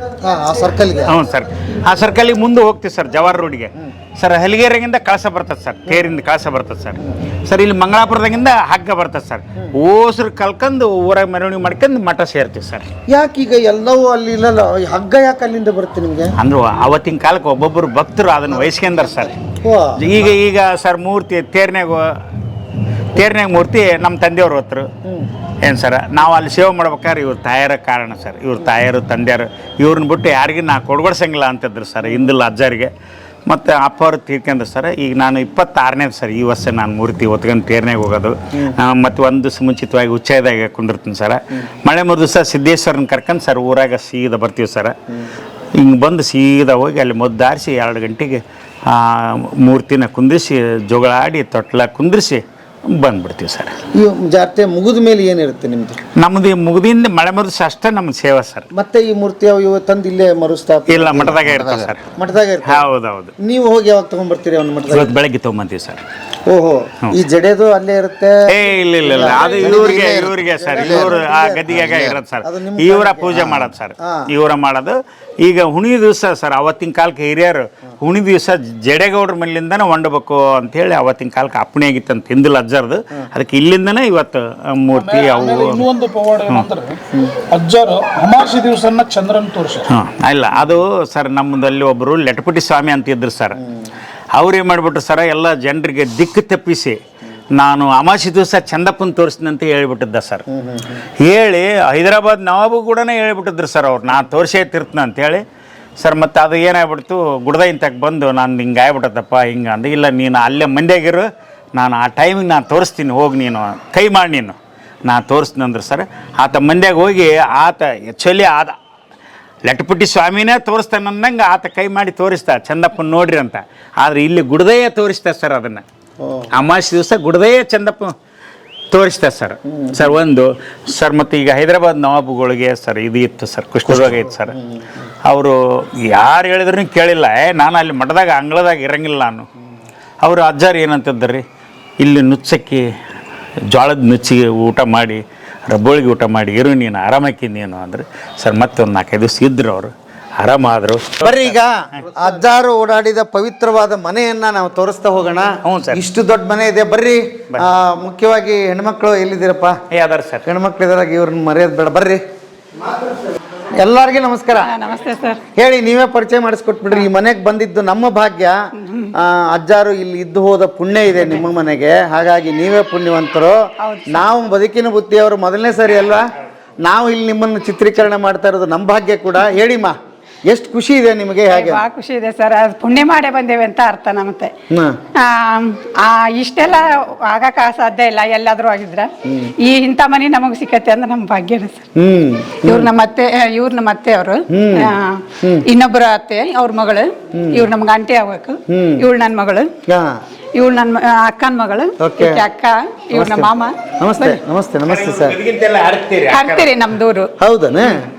ಹ್ಞೂ ಸರ್, ಆ ಸರ್ಕಲಿಗೆ ಮುಂದೆ ಹೋಗ್ತೀವಿ ಸರ್, ಜವಾಹರ್ ರೋಡ್ಗೆ ಸರ್. ಹಲಿಗೆರೆಗಿಂದ ಕಳಸ ಬರ್ತದೆ ಸರ್, ತೇರಿಂದ ಕಳಸ ಬರ್ತದೆ ಸರ್. ಸರ್ ಇಲ್ಲಿ ಮಂಗಳಾಪುರದಾಗಿಂದ ಹಗ್ಗ ಬರ್ತದೆ ಸರ್. ಓಸ್ರು ಕಲ್ಕೊಂಡು ಊರಾಗ ಮೆರವಣಿಗೆ ಮಾಡ್ಕೊಂಡು ಮಠ ಸೇರ್ತೀವಿ ಸರ್.
ಯಾಕೆ ಈಗ ಎಲ್ಲವೂ ಅಲ್ಲಿ ಇಲ್ಲಲ್ಲ, ಹಗ್ಗ ಯಾಕೆ ಅಲ್ಲಿಂದ ಬರುತ್ತೆ ನಿಮಗೆ?
ಅಂದ್ರು ಅವತ್ತಿನ ಕಾಲಕ್ಕೆ ಒಬ್ಬೊಬ್ಬರು ಭಕ್ತರು ಅದನ್ನು ವಹಿಸ್ಕೊಂಡಾರ ಸರ್. ಈಗ ಸರ್ ಮೂರ್ತಿ ತೇರ್ನ್ಯಾಗ ಮೂರ್ತಿ ನಮ್ಮ ತಂದೆಯವ್ರು ಹೊತ್ತರು ಏನು ಸರ್. ನಾವು ಅಲ್ಲಿ ಸೇವೆ ಮಾಡ್ಬೇಕಾದ್ರೆ ಇವ್ರ ತಾಯರ ಕಾರಣ ಸರ್, ಇವ್ರ ತಾಯರು ತಂದೆಯರು ಇವ್ರನ್ನ ಬಿಟ್ಟು ಯಾರಿಗೂ ನಾ ಕೊಡ್ಗೊಡ್ಸಂಗಿಲ್ಲ ಅಂತಿದ್ರು ಸರ್ ಹಿಂದಿಲ್ಲ ಅಜ್ಜರಿಗೆ. ಮತ್ತು ಅಪ್ಪ ಅವ್ರು ತೀರ್ಕೊಂಡ್ರು ಸರ್. ಈಗ ನಾನು 26ನೇದು ಸರ್ ಈ ವರ್ಷ ನಾನು ಮೂರ್ತಿ ಹೊತ್ಕೊಂಡು ತೇರ್ನ್ಯಾಗ ಹೋಗೋದು. ಮತ್ತು ಒಂದು ದಿವಸ ಮುಂಚಿತವಾಗಿ ಉಚ್ಚಾಯದಾಗ ಕುಂದಿರ್ತೀನಿ ಸರ್. ಮಳೆ ಮೂರು ದಿವಸ ಸಿದ್ದೇಶ್ವರನ ಕರ್ಕೊಂಡು ಸರ್ ಊರಾಗ ಸೀದಾ ಬರ್ತೀವಿ ಸರ್. ಹಿಂಗೆ ಬಂದು ಸೀದಾ ಹೋಗಿ ಅಲ್ಲಿ ಮೊದ್ದಾರಿಸಿ 2 ಗಂಟೆಗೆ ಮೂರ್ತಿನ ಕುಂದಿರಿಸಿ ಜೋಗಳ ಆಡಿ ತೊಟ್ಲ ಕುಂದಿರಿಸಿ ಬಂದ್ಬಿಡ್ತೀವಿ ಸರ್.
ಈ ಜಾತ್ರೆ ಮುಗಿದ ಮೇಲೆ ಏನಿರುತ್ತೆ ನಿಮ್ದು?
ನಮ್ದು ಮುಗಿದಿಂದ ಮಳೆ ಮರುದಿವಸ ಅಷ್ಟೇ ನಮ್ಮ ಸೇವೆ ಸರ್.
ಮತ್ತೆ ಈ ಮೂರ್ತಿ ಇವ ತಂದು ಇಲ್ಲೇ ಮರುಸ್ಥಾಪನೆ?
ಇಲ್ಲ, ಮಠದಾಗ ಇರ್ತದೆ ಸರ್.
ಮಠದಾಗ ಇರ್ತದೆ?
ಹೌದೌದು.
ನೀವು ಹೋಗಿ ಯಾವಾಗ ತಗೊಂಡ್ಬರ್ತೀರಿ ಅವ್ನ ಮಠದಾಗ?
ಇವತ್ತು ಬೆಳಗ್ಗೆ ತೊಗೊಂಬಂತೀವಿ ಸರ್.
ಓಹೋ, ಈ ಜಡೆದು ಅಲ್ಲೇ ಇರುತ್ತೆ?
ಇಲ್ಲ ಅದು ಇವ್ರಿಗೆ ಸರ್, ಇವ್ರು ಆ ಗದ್ದಿಗಾಗ ಇರೋದು ಸರ್. ಇವರ ಪೂಜೆ ಮಾಡೋದು ಸರ್, ಇವರ ಮಾಡೋದು. ಈಗ ಹುಣಿ ದಿವಸ ಸರ್, ಅವತ್ತಿನ ಕಾಲಕ್ಕೆ ಹಿರಿಯರು ಹುಣಿ ದಿವಸ ಜಡೆಗೌಡ್ರ ಮೇಲಿಂದನೇ ಹೊಂಡಬೇಕು ಅಂತೇಳಿ ಅವತ್ತಿನ ಕಾಲಕ್ಕೆ ಅಪ್ಪಣೆ ಆಗಿತ್ತಂತ ಹಿಂದಿಲ್ಲ ಅಜ್ಜರ್ದು. ಅದಕ್ಕೆ ಇಲ್ಲಿಂದನೇ ಇವತ್ತು ಮೂರ್ತಿ ಅವು.
ಇನ್ನೊಂದು ಪವಾಡ ಏನಂದ್ರೆ ಅಜ್ಜರು ಅಮಾವಾಸ್ಯೆ ದಿವಸನ ಚಂದ್ರನ್ ತೋರಿಸ.
ಇಲ್ಲ, ಅದು ಸರ್ ನಮ್ಮದಲ್ಲಿ ಒಬ್ಬರು ಲೆಟಪಟಿ ಸ್ವಾಮಿ ಅಂತ ಇದ್ರು ಸರ್. ಅವ್ರು ಏನು ಮಾಡಿಬಿಟ್ರು ಸರ, ಎಲ್ಲ ಜನರಿಗೆ ದಿಕ್ಕು ತಪ್ಪಿಸಿ ನಾನು ಅಮಾವಾಸ್ಯೆ ದಿವಸ ಚಂದಪ್ಪನ ತೋರಿಸ್ತೀನಿ ಅಂತ ಹೇಳ್ಬಿಟ್ಟಿದ್ದ ಸರ್. ಹೇಳಿ ಹೈದರಾಬಾದ್ ನವಾಬು ಕೂಡ ಹೇಳ್ಬಿಟ್ಟಿದ್ರು ಸರ್ ಅವ್ರು, ನಾನು ತೋರಿಸೇ ತಿರ್ತೀನಿ ಅಂತೇಳಿ ಸರ್. ಮತ್ತು ಅದು ಏನಾಗ್ಬಿಡ್ತು, ಗುಡ್ದ ಇಂತಕ್ಕೆ ಬಂದು ನಾನು ಹಿಂಗೆ ಆಗ್ಬಿಟ್ಟತ್ತಪ್ಪ ಹಿಂಗೆ ಅಂದ. ಇಲ್ಲ, ನೀನು ಅಲ್ಲೇ ಮಂಡ್ಯಾಗಿರು, ನಾನು ಆ ಟೈಮಿಗೆ ನಾನು ತೋರಿಸ್ತೀನಿ, ಹೋಗಿ ನೀನು ಕೈ ಮಾಡಿ ನೀನು ನಾನು ತೋರಿಸ್ತೀನಿ ಅಂದ್ರು ಸರ್. ಆತ ಮಂಡ್ಯಾಗ ಹೋಗಿ ಆತ ಆ್ಯಕ್ಚುಲಿ ಲಟಪಟ್ಟಿ ಸ್ವಾಮಿನೇ ತೋರಿಸ್ತಾನೆ ಅನ್ನಂಗೆ ಆತ ಕೈ ಮಾಡಿ ತೋರಿಸ್ತಾ, ಚಂದಪ್ಪನ ನೋಡ್ರಿ ಅಂತ. ಆದರೆ ಇಲ್ಲಿ ಗುಡ್ದಯ್ಯ ತೋರಿಸ್ತಾ ಸರ್ ಅದನ್ನು. ಅಮಾವಾಸ್ಯೆ ದಿವಸ ಗುಡ್ದಯ್ಯ ಚಂದಪ್ಪ ತೋರಿಸ್ತಾ ಸರ್. ಸರ್ ಒಂದು ಸರ್, ಮತ್ತು ಈಗ ಹೈದರಾಬಾದ್ ನವಾಬುಗಳಿಗೆ ಸರ್ ಇದು ಇತ್ತು ಸರ್, ಕುಷ್ಠರೋಗ ಇತ್ತು ಸರ್. ಅವರು ಯಾರು ಹೇಳಿದ್ರು ಕೇಳಿಲ್ಲ, ನಾನು ಅಲ್ಲಿ ಮಠದಾಗ ಅಂಗಳದಾಗ ಇರಂಗಿಲ್ಲ ನಾನು. ಅವರು ಅಜ್ಜಾರು ಏನಂತಿದ್ದರು, ಇಲ್ಲಿ ನುಚ್ಚಕ್ಕಿ ಜೋಳದ ನುಚ್ಚಿಗೆ ಊಟ ಮಾಡಿ, ರಬ್ಬೋಳಿಗೆ ಊಟ ಮಾಡಿ ಇರು, ನೀನು ಆರಾಮಾಕಿಂದೇನು ಅಂದ್ರೆ ಸರ್. ಮತ್ತೆ ಒಂದು 4-5 ದಿವಸ ಇದ್ರು ಅವರು, ಆರಾಮಾದ್ರು.
ಬರ್ರಿ, ಈಗ ಅಜ್ಜಾರು ಓಡಾಡಿದ ಪವಿತ್ರವಾದ ಮನೆಯನ್ನ ನಾವು ತೋರಿಸ್ತಾ ಹೋಗೋಣ. ಇಷ್ಟು ದೊಡ್ಡ ಮನೆ ಇದೆ, ಬರ್ರಿ. ಮುಖ್ಯವಾಗಿ ಹೆಣ್ಮಕ್ಳು ಎಲ್ಲಿದ್ದೀರಪ್ಪ?
ಯಾವ್ದಾರು ಸರ್
ಹೆಣ್ಮಕ್ಳು ಇದ್ರಾಗ ಇವ್ರನ್ನ ಮರ್ಯಾದೆ ಬೇಡ, ಬರ್ರಿ. ಎಲ್ಲರಿಗೂ ನಮಸ್ಕಾರ.
ನಮಸ್ತೆ ಸರ್.
ಹೇಳಿ, ನೀವೇ ಪರಿಚಯ ಮಾಡಿಸ್ಕೊಟ್ಬಿಡ್ರಿ. ಈ ಮನೆಗೆ ಬಂದಿದ್ದು ನಮ್ಮ ಭಾಗ್ಯ. ಅಜ್ಜಾರು ಇಲ್ಲಿ ಇದ್ದು ಹೋದ ಪುಣ್ಯ ಇದೆ ನಿಮ್ಮ ಮನೆಗೆ, ಹಾಗಾಗಿ ನೀವೇ ಪುಣ್ಯವಂತರು. ನಾವು ಬದುಕಿನ ಬುದ್ಧಿಯವರು ಮೊದಲನೇ ಸರಿ ಅಲ್ವಾ, ನಾವು ಇಲ್ಲಿ ನಿಮ್ಮನ್ನು ಚಿತ್ರೀಕರಣ ಮಾಡ್ತಾ ಇರೋದು ನಮ್ಮ ಭಾಗ್ಯ ಕೂಡ. ಹೇಳಿಮ್ಮ, ಎಷ್ಟು ಖುಷಿ ಇದೆ ನಿಮಗೆ? ಹೇಗೆ?
ಭಾಳ ಖುಷಿ ಇದೆ ಸರ್. ಅದು ಪುಣ್ಯ ಮಾಡೇ ಬಂದೇವೆ ಅಂತ ಅರ್ಥ ನಮಗೆ. ಇಷ್ಟೆಲ್ಲ ಆಗಕ್ಕೆ ಸಾಧ್ಯ ಇಲ್ಲ ಎಲ್ಲಾದ್ರೂ ಆಗಿದ್ರೆ. ಈ ಇಂಥ ಮನೆ ನಮಗೆ ಸಿಕ್ಕತ್ತೆ ಅಂದ್ರೆ ನಮ್ಮ ಭಾಗ್ಯನೇ ಸರ್. ಇವ್ರು ನಮ್ಮ ಅತ್ತೆ ಅವರು, ಇನ್ನೊಬ್ಬರ ಅತ್ತೆ ಅವ್ರ ಮಗಳು, ಇವ್ರು ನಮ್ಗೆ ಆಂಟಿ ಆಗ್ಬೇಕು. ಇವಳು ನನ್ನ ಮಗಳು, ಇವಳು ನನ್ನ ಅಕ್ಕನ ಮಗಳು, ಅಕ್ಕ, ಇವ್ರು ನಮ್ಮ ಮಾಮ.
ನಮಸ್ತೆ. ನಮಸ್ತೆ. ನಮಸ್ತೆ ಸರ್.
ಹರ್ತೀರಿ ನಮ್ದೂರು.
ಹೌದಾ?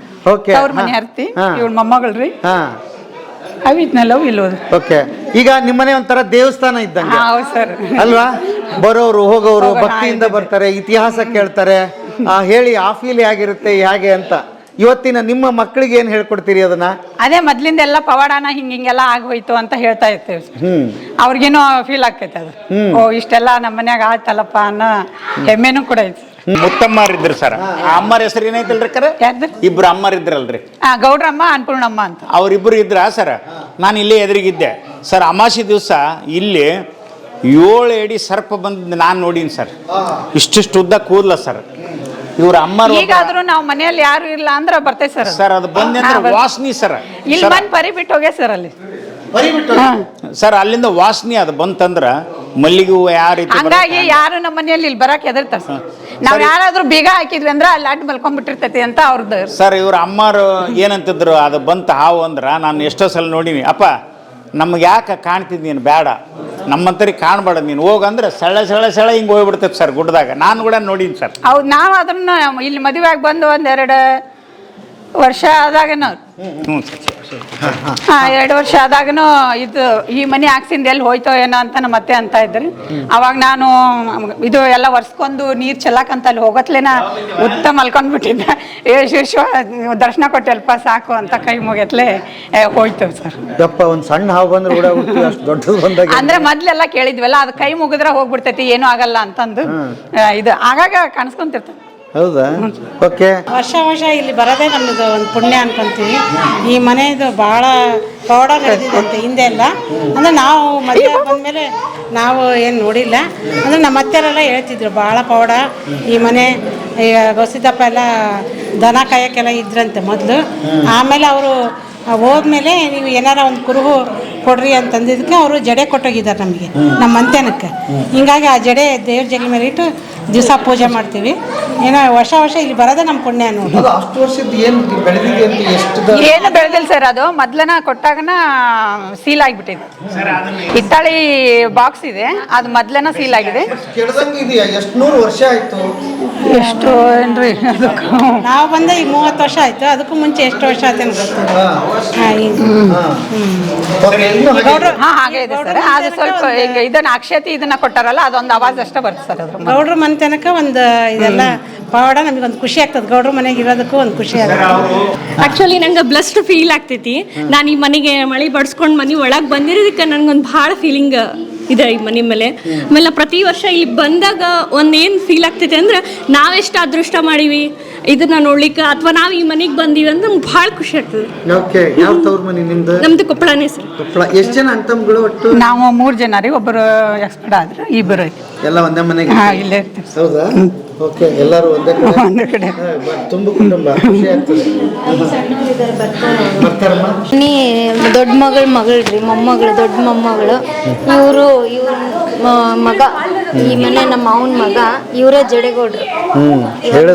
ಓಕೆ.
ಅವ್ರ ಮನೆ ಹರ್ತಿ, ಇವಳು ಮೊಮ್ಮಗಳ್ರಿ. ಅವಿದ್ನಲ್ಲ ಇಲ್ಲೋದು.
ಓಕೆ. ಈಗ ನಿಮ್ಮನೆ ಒಂಥರ ದೇವಸ್ಥಾನ ಇದ್ದಂಗೆ
ಸರ್
ಅಲ್ವಾ? ಬರೋರು ಹೋಗೋರು ಭಕ್ತಿಯಿಂದ ಬರ್ತಾರೆ, ಇತಿಹಾಸ ಕೇಳ್ತಾರೆ. ಹೇಳಿ, ಆ ಫೀಲ್ ಹೇಗಿರುತ್ತೆ ಹೇಗೆ ಅಂತ ಇವತ್ತಿನ ನಿಮ್ಮ ಮಕ್ಕಳಿಗೆ ಏನು ಹೇಳ್ಕೊಡ್ತೀರಿ ಅದನ್ನ?
ಅದೇ ಮೊದ್ಲಿಂದ ಎಲ್ಲ ಪವಾಡನ ಹಿಂಗೆಲ್ಲ ಆಗೋಯ್ತು ಅಂತ ಹೇಳ್ತಾ ಇರ್ತೇವೆ. ಅವ್ರಿಗೇನೋ ಫೀಲ್ ಆಗ್ತೈತೆ ಅದು. ಓ, ಇಷ್ಟೆಲ್ಲ ನಮ್ಮ ಮನ್ಯಾಗ ಆಯ್ತಲ್ಲಪ್ಪ ಅನ್ನೋ ಹೆಮ್ಮೆನೂ ಕೂಡ ಐತಿ.
ಮುತ್ತಮ್ಮಾರಿದ್ರು ಸರ್. ಆ ಅಮ್ಮರ ಹೆಸರು ಏನೈತಲ್ರಿ? ಇಬ್ರು ಅಮ್ಮರಿದ್ರಲ್ರಿ,
ಗೌಡ್ರಮ್ಮ, ಅನ್ನಪೂರ್ಣಮ್ಮ ಅಂತ.
ಅವ್ರಿಬ್ರು ಇದ್ರ ಸರ್. ನಾನು ಇಲ್ಲೇ ಎದುರಿಗಿದ್ದೆ ಸರ್. ಅಮಾವಾಸ್ಯೆ ದಿವಸ ಇಲ್ಲಿ 7 ಅಡಿ ಸರ್ಪ ಬಂದ್ ನಾನು ನೋಡೀನಿ ಸರ್. ಇಷ್ಟಿಷ್ಟು ಉದ್ದ ಕೂದಲ ಸರ್. ಇವ್ರ ಅಮ್ಮರು
ಈಗಾದ್ರೂ ನಾವು ಮನೆಯಲ್ಲಿ ಯಾರು ಇಲ್ಲ ಅಂದ್ರೆ ಬರ್ತೇವೆ ಸರ್.
ಸರ್ ಅದು ಬಂದ್ರೆ ವಾಸನಿ ಸರ್.
ಇಲ್ಲಿ ಬಂದು ಪರಿ ಬಿಟ್ಟು ಹೋಗ್ಯ ಸರ್ ಅಲ್ಲಿ
ಸರ್ ಅಲ್ಲಿಂದ ವಾಸನಿ ಅದು ಬಂತಂದ್ರ ಮಲ್ಲಿಗೆ ಹೂವು ಯಾವ ರೀತಿ
ಹಂಗಾಗಿ ಯಾರು ನಮ್ಮ ಮನೆಯಲ್ಲಿ ಇಲ್ಲಿ ಬರಕ್ ಹೆದರ್ತಾರೆ ಸರ್. ನಾವ್ ಯಾರಾದ್ರೂ ಬೀಗ ಹಾಕಿದ್ವಿ ಅಂದ್ರೆ ಅಲ್ಲಿ ಅಡ್ಡ ಮಲ್ಕೊಂಡ್ಬಿಟ್ಟಿರ್ತೈತಿ ಅಂತ ಅವ್ರದ್ದು
ಸರ್. ಇವ್ರ ಅಮ್ಮರು ಏನಂತಿದ್ರು, ಅದು ಬಂತ ಹಾವು ಅಂದ್ರ ನಾನು ಎಷ್ಟೋ ಸಲ ನೋಡೀನಿ, ಅಪ್ಪ ನಮ್ಗೆ ಯಾಕೆ ಕಾಣ್ತಿದ್ ನೀನು ಬೇಡ, ನಮ್ಮಂತರಿ ಕಾಣಬೇಡ ನೀನು ಹೋಗಂದ್ರೆ ಸೆಳ ಹಿಂಗೆ ಹೋಗ್ಬಿಡ್ತೈತೆ ಸರ್ ಗುಡ್ಡದಾಗ. ನಾನು ಕೂಡ ನೋಡೀನಿ ಸರ್.
ಹೌದು, ನಾವು ಅದನ್ನ ಇಲ್ಲಿ ಮದುವೆ ಆಗಿ ಬಂದು 1-2 ವರ್ಷ ಆದಾಗ ನಾವು 2 ವರ್ಷ ಆದಾಗನು ಇದು ಈ ಮನೆ ಹಾಕ್ಸಿಂದ ಎಲ್ಲಿ ಹೋಯ್ತೋ ಏನೋ ಅಂತ ನಮ್ಮ ಅತ್ತೆ ಅಂತ ಇದ್ರಿ. ಅವಾಗ ನಾನು ಇದು ಎಲ್ಲ ಒರ್ಸ್ಕೊಂಡು ನೀರು ಚೆಲ್ಲಕಂತ ಅಲ್ಲಿ ಹೋಗತ್ಲೇನ ಉತ್ತಮ ಮಲ್ಕೊಂಡ್ಬಿಟ್ಟಿದ್ದೆ. ದರ್ಶನ ಕೊಟ್ಟೆಲ್ಪ ಸಾಕು ಅಂತ ಕೈ ಮುಗಿಯತ್ಲೆ ಹೋಯ್ತೇವೆ ಸರ್.
ಒಂದು ಸಣ್ಣ ಹಾವು ಬಂದ್ರೆ ಕೂಡ ಅಷ್ಟು ದೊಡ್ಡದು ಬಂದಾಗ
ಅಂದ್ರೆ ಮೊದ್ಲೆಲ್ಲ ಕೇಳಿದ್ವಲ್ಲ, ಅದು ಕೈ ಮುಗಿದ್ರೆ ಹೋಗ್ಬಿಡ್ತೈತಿ, ಏನೂ ಆಗಲ್ಲ ಅಂತಂದು ಇದು ಆಗಾಗ ಕಾಣಿಸ್ಕೊಂತಿರ್ತದೆ.
ಹೌದಾ? ಓಕೆ.
ವರ್ಷ ಇಲ್ಲಿ ಬರೋದೇ ನಮ್ಮದು ಒಂದು ಪುಣ್ಯ ಅನ್ಕೊಂತೀವಿ. ಈ ಮನೆಯದು ಭಾಳ ಪೌಡ ನಡೆದಿದಂತೆ ಹಿಂದೆ ಎಲ್ಲ. ಅಂದರೆ ನಾವು ಮದುವೆ ಬಂದಮೇಲೆ ನಾವು ಏನು ನೋಡಿಲ್ಲ. ಅಂದರೆ ನಮ್ಮ ಅತ್ತೆಯರೆಲ್ಲ ಹೇಳ್ತಿದ್ರು ಭಾಳ ಪೌಡ ಈ ಮನೆ. ಗೌಸಿದಪ್ಪ ಎಲ್ಲ ದನ ಕಾಯಕ್ಕೆಲ್ಲ ಇದ್ರಂತೆ ಮೊದಲು. ಆಮೇಲೆ ಅವರು ಹೋದ್ಮೇಲೆ ನೀವು ಏನಾರ ಒಂದು ಕುರುಹು ಕೊಡ್ರಿ ಅಂತಂದಿದ್ದಕ್ಕೆ ಅವರು ಜಡೆ ಕೊಟ್ಟೋಗಿದ್ದಾರೆ ನಮಗೆ, ನಮ್ಮ ಮಂತ್ಯಾನಕ್ಕೆ. ಹಿಂಗಾಗಿ ಆ ಜಡೆ ದೇವ್ರ ಜಗ ಮೇಲೆ ಇಟ್ಟು ದಿವಸ ಪೂಜೆ ಮಾಡ್ತೀವಿ. ಏನೋ ವರ್ಷ ಇಲ್ಲಿ ಬರೋದೇ ನಮ್ಮ ಪುಣ್ಯ ನೋಡಿ.
ಅಷ್ಟು ವರ್ಷದ
ಏನು ಬೆಳೆದಿಲ್ಲ ಸರ್. ಅದು ಮೊದ್ಲನ ಕೊಟ್ಟಾಗನ ಸೀಲ್ ಆಗಿಬಿಟ್ಟಿದೆ. ಹಿತ್ತಾಳಿ ಬಾಕ್ಸ್ ಇದೆ, ಅದು ಮೊದ್ಲನ ಸೀಲ್ ಆಗಿದೆ.
ಎಷ್ಟು 100 ವರ್ಷ ಆಯ್ತು?
ಎಷ್ಟು ಏನ್ರಿ
ನಾವು ಬಂದ ಈಗ 30 ವರ್ಷ ಆಯ್ತು. ಅದಕ್ಕೂ ಮುಂಚೆ ಎಷ್ಟು ವರ್ಷ ಆಯ್ತು ಗೊತ್ತಿಲ್ಲ.
ಹಾಗೆ ಇದೆ ಸರ್. ಅದು ಸ್ವಲ್ಪ ಈಗ ಇದನ್ನ ಅಕ್ಷತೆ ಇದನ್ನ ಕೊಟ್ಟಾರಲ್ಲ, ಅದೊಂದು ಆವಾಜ್ ಅಷ್ಟೇ ಬರ್ತದೆ ಸರ್. ಅದ್ರ
ಗೌಡ್ರ ಮನೆತನಕ ಒಂದು ಇದೆಲ್ಲ ಪವಾಡ ನಮಗೊಂದು ಖುಷಿ ಆಗ್ತದೆ. ಗೌಡ್ರ ಮನೆಗೆ ಇರೋದಕ್ಕೂ ಒಂದು ಖುಷಿ ಆಗ್ತದೆ.
ಆ್ಯಕ್ಚುಲಿ ನಂಗೆ ಬ್ಲಸ್ಡ್ ಫೀಲ್ ಆಗ್ತೈತಿ. ನಾನು ಈ ಮನೆಗೆ ಮಳೆ ಬಡ್ಸ್ಕೊಂಡು ಮನೆ ಒಳಗೆ ಬಂದಿರೋದಕ್ಕೆ ನನಗೊಂದು ಭಾಳ ಫೀಲಿಂಗ್ ಇದೆ ಈ ಮನೆ ಮೇಲೆ. ಆಮೇಲೆ ಪ್ರತಿ ವರ್ಷ ಇಲ್ಲಿ ಬಂದಾಗ ಒಂದೇನು ಫೀಲ್ ಆಗ್ತೈತೆ ಅಂದ್ರೆ ನಾವೆಷ್ಟು ಅದೃಷ್ಟ ಮಾಡೀವಿ ಇದನ್ನ ನೋಡ್ಲಿಕ್ಕೆ, ಅಥವಾ ನಾವು ಈ ಮನೆಗೆ ಬಂದೀವಿ ಅಂದ್ರೆ ನಮ್ಗೆ ಭಾಳ ಖುಷಿ ಆಗ್ತದೆ.
ಯಾವ ತವ್ರ ಮನೆ ನಿಮ್ದು?
ನಮ್ದು ಕೊಪ್ಪಳನೇ ಸರ್.
ಕೊಪ್ಪಳ. ಎಷ್ಟು ಜನ ಅಂತಮ್ಗಳು ಒಟ್ಟು?
ನಾವು 3 ಜನ ರೀ. ಒಬ್ಬರು ಎಕ್ಸ್ಪರ್ಟ್ ಆದ್ರೆ, ಇಬ್ಬರು
ಎಲ್ಲ ಒಂದೇ ಮನೆಗೆ
ಇಲ್ಲೇ ಇರ್ತೀವಿ.
ಹೌದಾ? ಓಕೆ. ಎಲ್ಲರೂ ಒಂದೇ ಕಡೆ ತುಂಬ ಕುಟುಂಬ, ಖುಷಿ ಆಗ್ತದೆ.
ದೊಡ್ಡ ಮಗಳ್ರಿ, ಮೊಮ್ಮಗಳು, ದೊಡ್ಡ ಮೊಮ್ಮಗಳು. ಇವ್ರ ಮಗ, ಈ ಮನೆ ನಮ್ಮ ಮಾವನ ಮಗ, ಇವರೇ ಜಡೆಗೌಡ್ರು.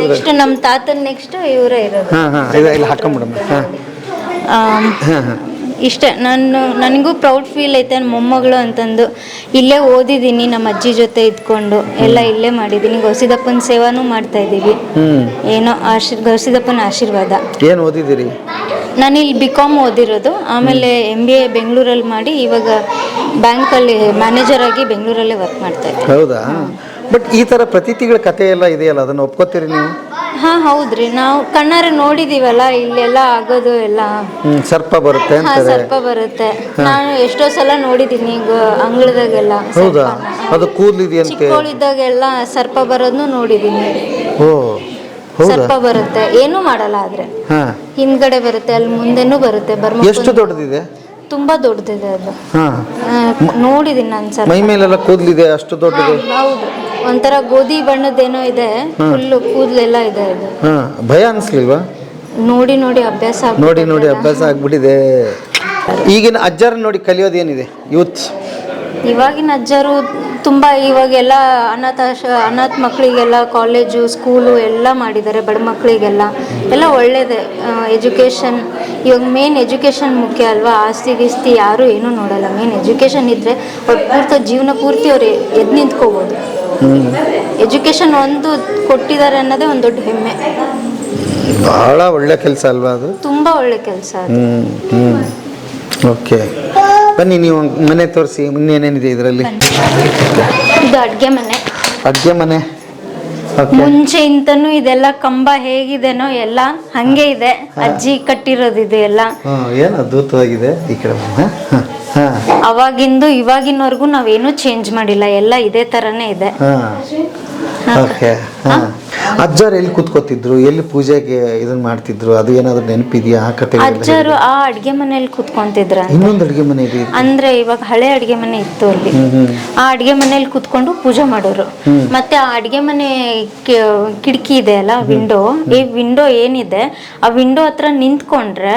ನೆಕ್ಸ್ಟ್ ನಮ್ಮ ತಾತನ ನೆಕ್ಸ್ಟ್ ಇವರೇ ಇರೋದು. ಇಷ್ಟೇ. ನನಗೂ ಪ್ರೌಡ್ ಫೀಲ್ ಐತೆ ಮೊಮ್ಮಗಳು ಅಂತಂದು. ಇಲ್ಲೇ ಓದಿದ್ದೀನಿ, ನಮ್ಮ ಅಜ್ಜಿ ಜೊತೆ ಇದ್ಕೊಂಡು ಎಲ್ಲ ಇಲ್ಲೇ ಮಾಡಿದ್ದೀನಿ. ಗೌಸಿದಪ್ಪನ ಸೇವಾನೂ ಮಾಡ್ತಾ ಇದ್ದೀವಿ. ಏನೋ ಗೌಸಿದಪ್ಪನ ಆಶೀರ್ವಾದ.
ಏನು ಓದಿದ್ದೀರಿ?
ನಾನು ಇಲ್ಲಿ BCom ಓದಿರೋದು. ಆಮೇಲೆ MBA ಬೆಂಗಳೂರಲ್ಲಿ ಮಾಡಿ ಇವಾಗ ಬ್ಯಾಂಕಲ್ಲಿ ಮ್ಯಾನೇಜರ್ ಆಗಿ ಬೆಂಗಳೂರಲ್ಲೇ ವರ್ಕ್ ಮಾಡ್ತಾ ಇದ್ದೀನಿ.
ಹೌದಾ? ಬಟ್ ಈ ಥರ ಪ್ರತೀತಿಗಳ ಕಥೆ ಎಲ್ಲ ಇದೆಯಲ್ಲ, ಅದನ್ನು ಒಪ್ಕೋತೀರಿ ನೀವು?
ಹಾಂ ಹೌದ್ರಿ. ನಾವು ಕಣ್ಣಾರೆ ನೋಡಿದೀವಲ್ಲ ಇಲ್ಲೆಲ್ಲ ಆಗೋದು ಎಲ್ಲ.
ಸರ್ಪ ಬರುತ್ತೆ ಅಂತ.
ಸರ್ಪ ಬರುತ್ತೆ. ನಾನು ಎಷ್ಟೋ ಸಲ ನೋಡಿದ್ದೀನಿ ಅಂಗಳದಾಗೆಲ್ಲ.
ಹೌದಾ? ಅದು ಕೂದಲಿದೆಯಂತೆ.
ಚಿಕ್ಕವಳಿದ್ದಾಗೆಲ್ಲ ಸರ್ಪ ಬರೋದನ್ನು ನೋಡಿದ್ದೀನಿ.
ಓ,
ಸರ್ಪ ಬರುತ್ತೆ, ಏನೂ ಮಾಡಲ್ಲ. ಆದ್ರೆ ಹಿಂದ್ಗಡೆ ಬರುತ್ತೆ, ಅಲ್ಲಿ ಮುಂದೆನೂ ಬರುತ್ತೆ.
ಎಷ್ಟು ದೊಡ್ಡದಿದೆ?
ತುಂಬಾ ದೊಡ್ಡದಿದೆ ಅದು. ನೋಡಿದೀನಿ ನಾನು ಸರ್ಪ.
ಮೈ ಮೇಲೆಲ್ಲ ಕೂದಲಿದೆ ಅಷ್ಟು ದೊಡ್ಡದು?
ಹೌದು. ಒಂಥರ ಗೋಧಿ ಬಣ್ಣದ್ದೇನೋ ಇದೆ, ಫುಲ್ಲು ಕೂದಲೆಲ್ಲ ಇದೆ ಅದು.
ಭಯ ಅನ್ಸ್ಲಿಲ್ವಾ?
ನೋಡಿ ಅಭ್ಯಾಸ
ಆಗ್ಬಿಟ್ಟಿದೆ. ಈಗಿನ ಅಜ್ಜರ ನೋಡಿ ಕಲಿಯೋದೇನಿದೆ ಯೂತ್?
ಇವಾಗಿನ ಅಜ್ಜರು ತುಂಬ ಇವಾಗೆಲ್ಲ ಅನಾಥ ಮಕ್ಕಳಿಗೆಲ್ಲ ಕಾಲೇಜು ಸ್ಕೂಲು ಎಲ್ಲ ಮಾಡಿದ್ದಾರೆ. ಬಡ ಮಕ್ಕಳಿಗೆಲ್ಲ ಎಲ್ಲ ಒಳ್ಳೇದೇ. ಎಜುಕೇಷನ್ ಇವಾಗ ಮೇನ್ ಎಜುಕೇಷನ್ ಮುಖ್ಯ ಅಲ್ವಾ? ಆಸ್ತಿ ಗೀಸ್ತಿ ಯಾರೂ ಏನೂ ನೋಡಲ್ಲ. ಮೇನ್ ಎಜುಕೇಷನ್ ಇದ್ದರೆ ಜೀವನ ಪೂರ್ತಿ ಅವ್ರು ಎದ್ದು ನಿಂತ್ಕೋಬೋದು. ಎಜುಕೇಷನ್ ಒಂದು ಕೊಟ್ಟಿದ್ದಾರೆ ಅನ್ನೋದೇ ಒಂದು ದೊಡ್ಡ ಹೆಮ್ಮೆ.
ಬಹಳ ಒಳ್ಳೆ ಕೆಲಸ ಅಲ್ವಾ ಅದು?
ತುಂಬ ಒಳ್ಳೆ ಕೆಲಸ.
ಓಕೆ, ಬನ್ನಿ ನೀವು ಮನೆ ತೋರಿಸಿ. ಇನ್ನೇನೇನಿದೆ ಇದರಲ್ಲಿ?
ಇದು ಅಡುಗೆ ಮನೆ.
ಅಡುಗೆ ಮನೆ.
ಮುಂಚೆ ಇಂತನೂ ಇದೆಲ್ಲ ಕಂಬ ಹೇಗಿದೆನೋ ಎಲ್ಲ ಹಂಗೆ ಇದೆ. ಅಜ್ಜಿ ಕಟ್ಟಿರೋದು ಇದು ಎಲ್ಲ.
ಏನು ಅದ್ಭುತವಾಗಿದೆ. ಈ ಕಡೆ
ಅವಾಗಿಂದು ಇವಾಗಿನವರೆಗೂ ನಾವೇನು ಚೇಂಜ್ ಮಾಡಿಲ್ಲ, ಎಲ್ಲ ಇದೇ ತರನೇ ಇದೆ.
ಓಕೆ. ಅಜ್ಜಾರು ಎಲ್ಲಿ ಕೂತ್ಕೋತಿದ್ರು, ಎಲ್ಲಿ ಪೂಜೆಗೆ ಇದನ್ನ ಮಾಡ್ತಿದ್ರು, ಅದು ಏನಾದ್ರು ನೆನಪಿದೆಯಾ ಆ ಕತೆ?
ಅಜ್ಜರು ಆ ಅಡ್ಗೆ ಮನೇಲಿ ಕೂತ್ಕೊಂತಿದ್ರ.
ಇನ್ನೊಂದು ಅಡ್ಗೆ ಮನೆ ಇದೆ
ಅಂದ್ರೆ ಇವಾಗ ಹಳೆ ಅಡ್ಗೆ ಮನೆ ಇತ್ತು ಅಲ್ಲಿ, ಆ ಅಡ್ಗೆ ಮನೇಲಿ ಕೂತ್ಕೊಂಡು ಪೂಜೆ ಮಾಡೋರು. ಮತ್ತೆ ಆ ಅಡ್ಗೆ ಮನೆ ಕಿಟಕಿ ಇದೆ ಅಲ್ಲ, ವಿಂಡೋ, ಈ ವಿಂಡೋ ಏನಿದೆ ಆ ವಿಂಡೋ ಹತ್ರ ನಿಂತ್ಕೊಂಡ್ರೆ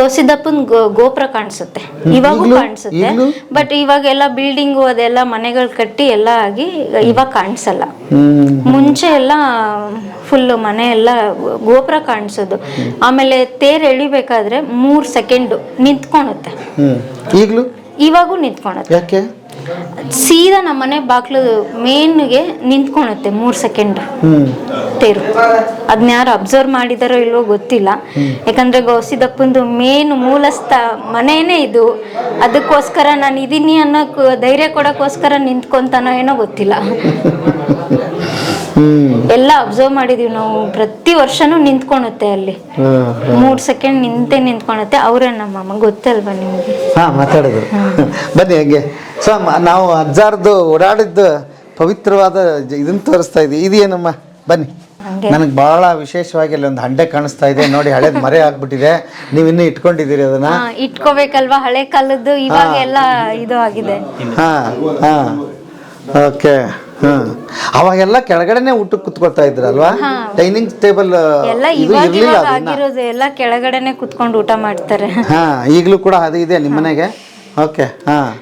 ಗೌಸಿದಪ್ಪನ್ ಗೋಪುರ ಕಾಣಿಸುತ್ತೆ, ಇವಾಗೂ ಕಾಣಿಸುತ್ತೆ. ಬಟ್ ಇವಾಗ ಎಲ್ಲ ಬಿಲ್ಡಿಂಗು ಅದೆಲ್ಲ ಮನೆಗಳು ಕಟ್ಟಿ ಎಲ್ಲ ಆಗಿ ಇವಾಗ ಕಾಣಿಸಲ್ಲ. ಮುಂಚೆ ಎಲ್ಲ ಫುಲ್ ಮನೆ ಎಲ್ಲ ಗೋಪುರ ಕಾಣಿಸೋದು. ಆಮೇಲೆ ತೇರ್ ಎಳಿಬೇಕಾದ್ರೆ 3 ಸೆಕೆಂಡ್ ನಿಂತ್ಕೊಳುತ್ತೆ. ಇವಾಗೂ ನಿಂತ್ಕೊಳುತ್ತೆ.
ಯಾಕೆ?
ಸೀದಾ ನಮ್ಮ ಮನೆ ಬಾಗ್ಲು ಮೇನ್ಗೆ ನಿಂತ್ಕೊಳುತ್ತೆ 3 ಸೆಕೆಂಡ್ ತೇರು. ಅದನ್ನ ಯಾರು ಅಬ್ಸರ್ವ್ ಮಾಡಿದಾರೋ ಇಲ್ವೋ ಗೊತ್ತಿಲ್ಲ. ಯಾಕಂದ್ರೆ ಗೌಸಿದಪ್ಪಂದು ಮೇನ್ ಮೂಲಸ್ಥ ಮನೇನೆ ಇದು. ಅದಕ್ಕೋಸ್ಕರ ನಾನು ಇದೀನಿ ಅನ್ನೋ ಧೈರ್ಯ ಕೊಡೋಕ್ಕೋಸ್ಕರ ನಿಂತ್ಕೊಂತಾನೋ ಏನೋ ಗೊತ್ತಿಲ್ಲ. ಎಲ್ಲ ಅಬ್ಸರ್ವ್ ಮಾಡಿದೀವಿ ನಾವು. ಪ್ರತಿ ವರ್ಷನೂ ನಿಂತ್ಕೊಳುತ್ತೆ ಅಲ್ಲಿ 3 ಸೆಕೆಂಡ್ ನಿಂತ್ಕೊಳುತ್ತೆ. ಅವರೇ ನಮ್ಮಮ್ಮ, ಗೊತ್ತಲ್ವಾ ನಿಮ್ಗೆ?
ಮಾತಾಡೋದು. ಬನ್ನಿ ಹಂಗೆ. ಸೊ ನಾವು ಅಜ್ಜಾರ್ದು ಓಡಾಡಿದ್ದು ಪವಿತ್ರವಾದ ಇದನ್ನ ತೋರಿಸ್ತಾ ಇದೀವಿ. ಇದೇನಮ್ಮ? ಬನ್ನಿ. ನನಗೆ ಬಹಳ ವಿಶೇಷವಾಗಿ ಅಲ್ಲಿ ಒಂದು ಹಂಡೆ ಕಾಣಿಸ್ತಾ ಇದೆ ನೋಡಿ, ಹಳೇದ್ ಮರೆ ಆಗ್ಬಿಟ್ಟಿದೆ. ನೀವು ಇನ್ನೂ ಇಟ್ಕೊಂಡಿದ್ದೀರಿ ಅದನ್ನ?
ಇಟ್ಕೋಬೇಕಲ್ವಾ, ಹಳೆ ಕಾಲದ್ದು. ಇವಾಗ ಎಲ್ಲ ಇದು ಆಗಿದೆ.
ಓಕೆ. ಅವಾಗೆಲ್ಲ ಕೆಳಗಡೆನೆ ಊಟಕ್ಕೆ ಕುತ್ಕೊಳ್ತಾ ಇದ್ರಲ್ವಾ? ಡೈನಿಂಗ್ ಟೇಬಲ್
ಎಲ್ಲ ಇವಾಗ ಆಗಿರೋದು ಎಲ್ಲ ಕೆಳಗಡೆನೆ ಕುತ್ಕೊಂಡು ಊಟ ಮಾಡ್ತಾರೆ.
ಈಗಲೂ ಕೂಡ ಅದು ಇದೆ ನಿಮ್ಮ ಮನೆಗೆ? ಓಕೆ.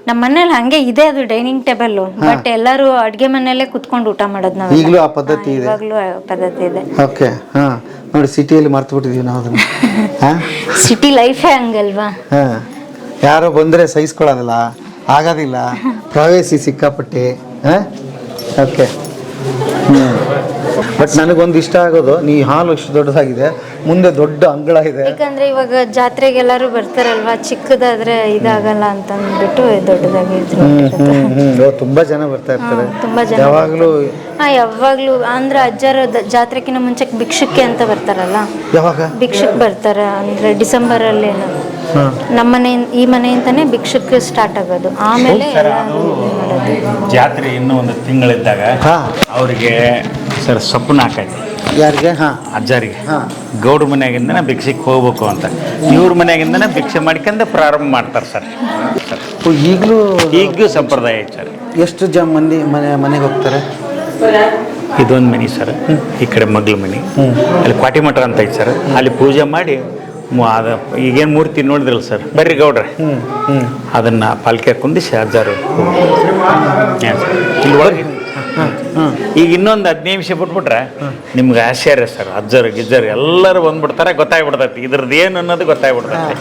ನಮ್ಮ ಮನೇಲಿ ಹಂಗೆ ಇದೆ ಅದು ಡೈನಿಂಗ್ ಟೇಬಲ್. ಬಟ್ ಎಲ್ಲರೂ ಅಡ್ಗೆ ಮನೆಯಲ್ಲೇ ಕುತ್ಕೊಂಡು ಊಟ ಮಾಡೋದು ನಾವು.
ಈಗಲೂ ಆ ಪದ್ಧತಿ ಇದೆ?
ಇವಾಗ್ಲೂ ಪದ್ಧತಿ ಇದೆ.
ಓಕೆ. ನೋಡಿ, ಸಿಟಿಯಲ್ಲಿ ಮರ್ತು ಬಿಟ್ಟಿದೀವಿ ನಾವು ಅದನ್ನ.
ಸಿಟಿ ಲೈಫೇ ಹಂಗಲ್ವಾ?
ಯಾರೋ ಬಂದ್ರೆ ಸಹಿಸ್ಕೊಳ್ಳೋದಿಲ್ಲ, ಆಗೋದಿಲ್ಲ. ಪ್ರವೇಶಿ ಸಿಕ್ಕಾಪಟ್ಟೆ. ಓಕೆ. ಬಟ್ ನನಗೊಂದು ಇಷ್ಟ ಆಗೋದು, ನೀ ಹಾಲು ಇಷ್ಟು ದೊಡ್ಡದಾಗಿದೆ, ಮುಂದೆ ದೊಡ್ಡ ಅಂಗಳ ಇದೆ.
ಯಾಕಂದ್ರೆ ಇವಾಗ ಜಾತ್ರೆಗೆ ಎಲ್ಲರೂ ಬರ್ತಾರಲ್ವಾ, ಚಿಕ್ಕದಾದ್ರೆ ಇದಾಗಲ್ಲ ಅಂತ ಅಂದ್ಬಿಟ್ಟು ದೊಡ್ಡದಾಗಿ.
ತುಂಬಾ ಜನ ಬರ್ತಾ ಇರ್ತಾರೆ.
ತುಂಬಾ ಜನ
ಯಾವಾಗ್ಲೂ
ಯಾವಾಗ್ಲೂ ಅಂದ್ರೆ ಅಜ್ಜರ ಜಾತ್ರೆಕಿನ ಮುಂಚೆ ಭಿಕ್ಷಕ್ಕೆ ಅಂತ ಬರ್ತಾರಲ್ಲ.
ಯಾವಾಗ
ಭಿಕ್ಷಕ್ ಬರ್ತಾರೆ ಅಂದ್ರೆ ಡಿಸೆಂಬರ್ ಅಲ್ಲಿ. ನಮ್ಮನೆ ಈ ಮನೆಯಿಂದಾನೇ ಭಿಕ್ಷಕ್ಕೆ ಸ್ಟಾರ್ಟ್ ಆಗೋದು. ಆಮೇಲೆ
ಜಾತ್ರೆ ಇನ್ನೂ ಒಂದು ತಿಂಗಳಿದ್ದಾಗ ಅವ್ರಿಗೆ ಸರ್ ಸೊಪ್ಪನ್ನ ಹಾಕೈತಿ.
ಯಾರಿಗೆ?
ಅಜ್ಜಾರಿಗೆ. ಗೌಡ್ರ ಮನೆಯಾಗಿಂದನೇ ಭಿಕ್ಷೆಗೆ ಹೋಗ್ಬೇಕು ಅಂತ ಇವ್ರ ಮನೆಯಾಗಿಂದನೇ ಭಿಕ್ಷೆ ಮಾಡ್ಕೊಂಡು ಪ್ರಾರಂಭ ಮಾಡ್ತಾರೆ ಸರ್. ಈಗೂ ಸಂಪ್ರದಾಯ ಐತೆ ಸರ್.
ಎಷ್ಟು ಮಂದಿ ಮನೆಗೆ ಹೋಗ್ತಾರೆ?
ಇದೊಂದು ಮನೆ ಸರ್, ಈ ಕಡೆ ಮಗ್ಲ ಮನೆ, ಅಲ್ಲಿ ಕ್ವಾಟಿ ಮಠ ಅಂತ ಐತೆ ಸರ್. ಅಲ್ಲಿ ಪೂಜೆ ಮಾಡಿ ಈಗೇನು ಮೂರ್ತಿ ನೋಡಿದ್ರಲ್ಲ ಸರ್, ಬರ್ರಿ ಗೌಡ್ರೆ, ಅದನ್ನ ಪಾಲ್ಕೆ ಕುಂದಿಸಿ ಅಜ್ಜಾರು ಇಲ್ಲಿ ಒಳಗೆ. ಈಗ ಇನ್ನೊಂದು 15 ನಿಮಿಷ ಬಿಟ್ಬಿಟ್ರೆ ನಿಮ್ಗೆ ಆಶ್ಚರ್ಯ ಸರ್. ಅಜ್ಜರು ಗಿಜ್ಜರು ಎಲ್ಲರೂ ಬಂದ್ಬಿಡ್ತಾರೆ, ಗೊತ್ತಾಗ್ಬಿಡ್ತೈತಿ ಇದ್ರದ್ದು ಏನು ಅನ್ನೋದು ಗೊತ್ತಾಗ್ಬಿಡ್ತೈತಿ.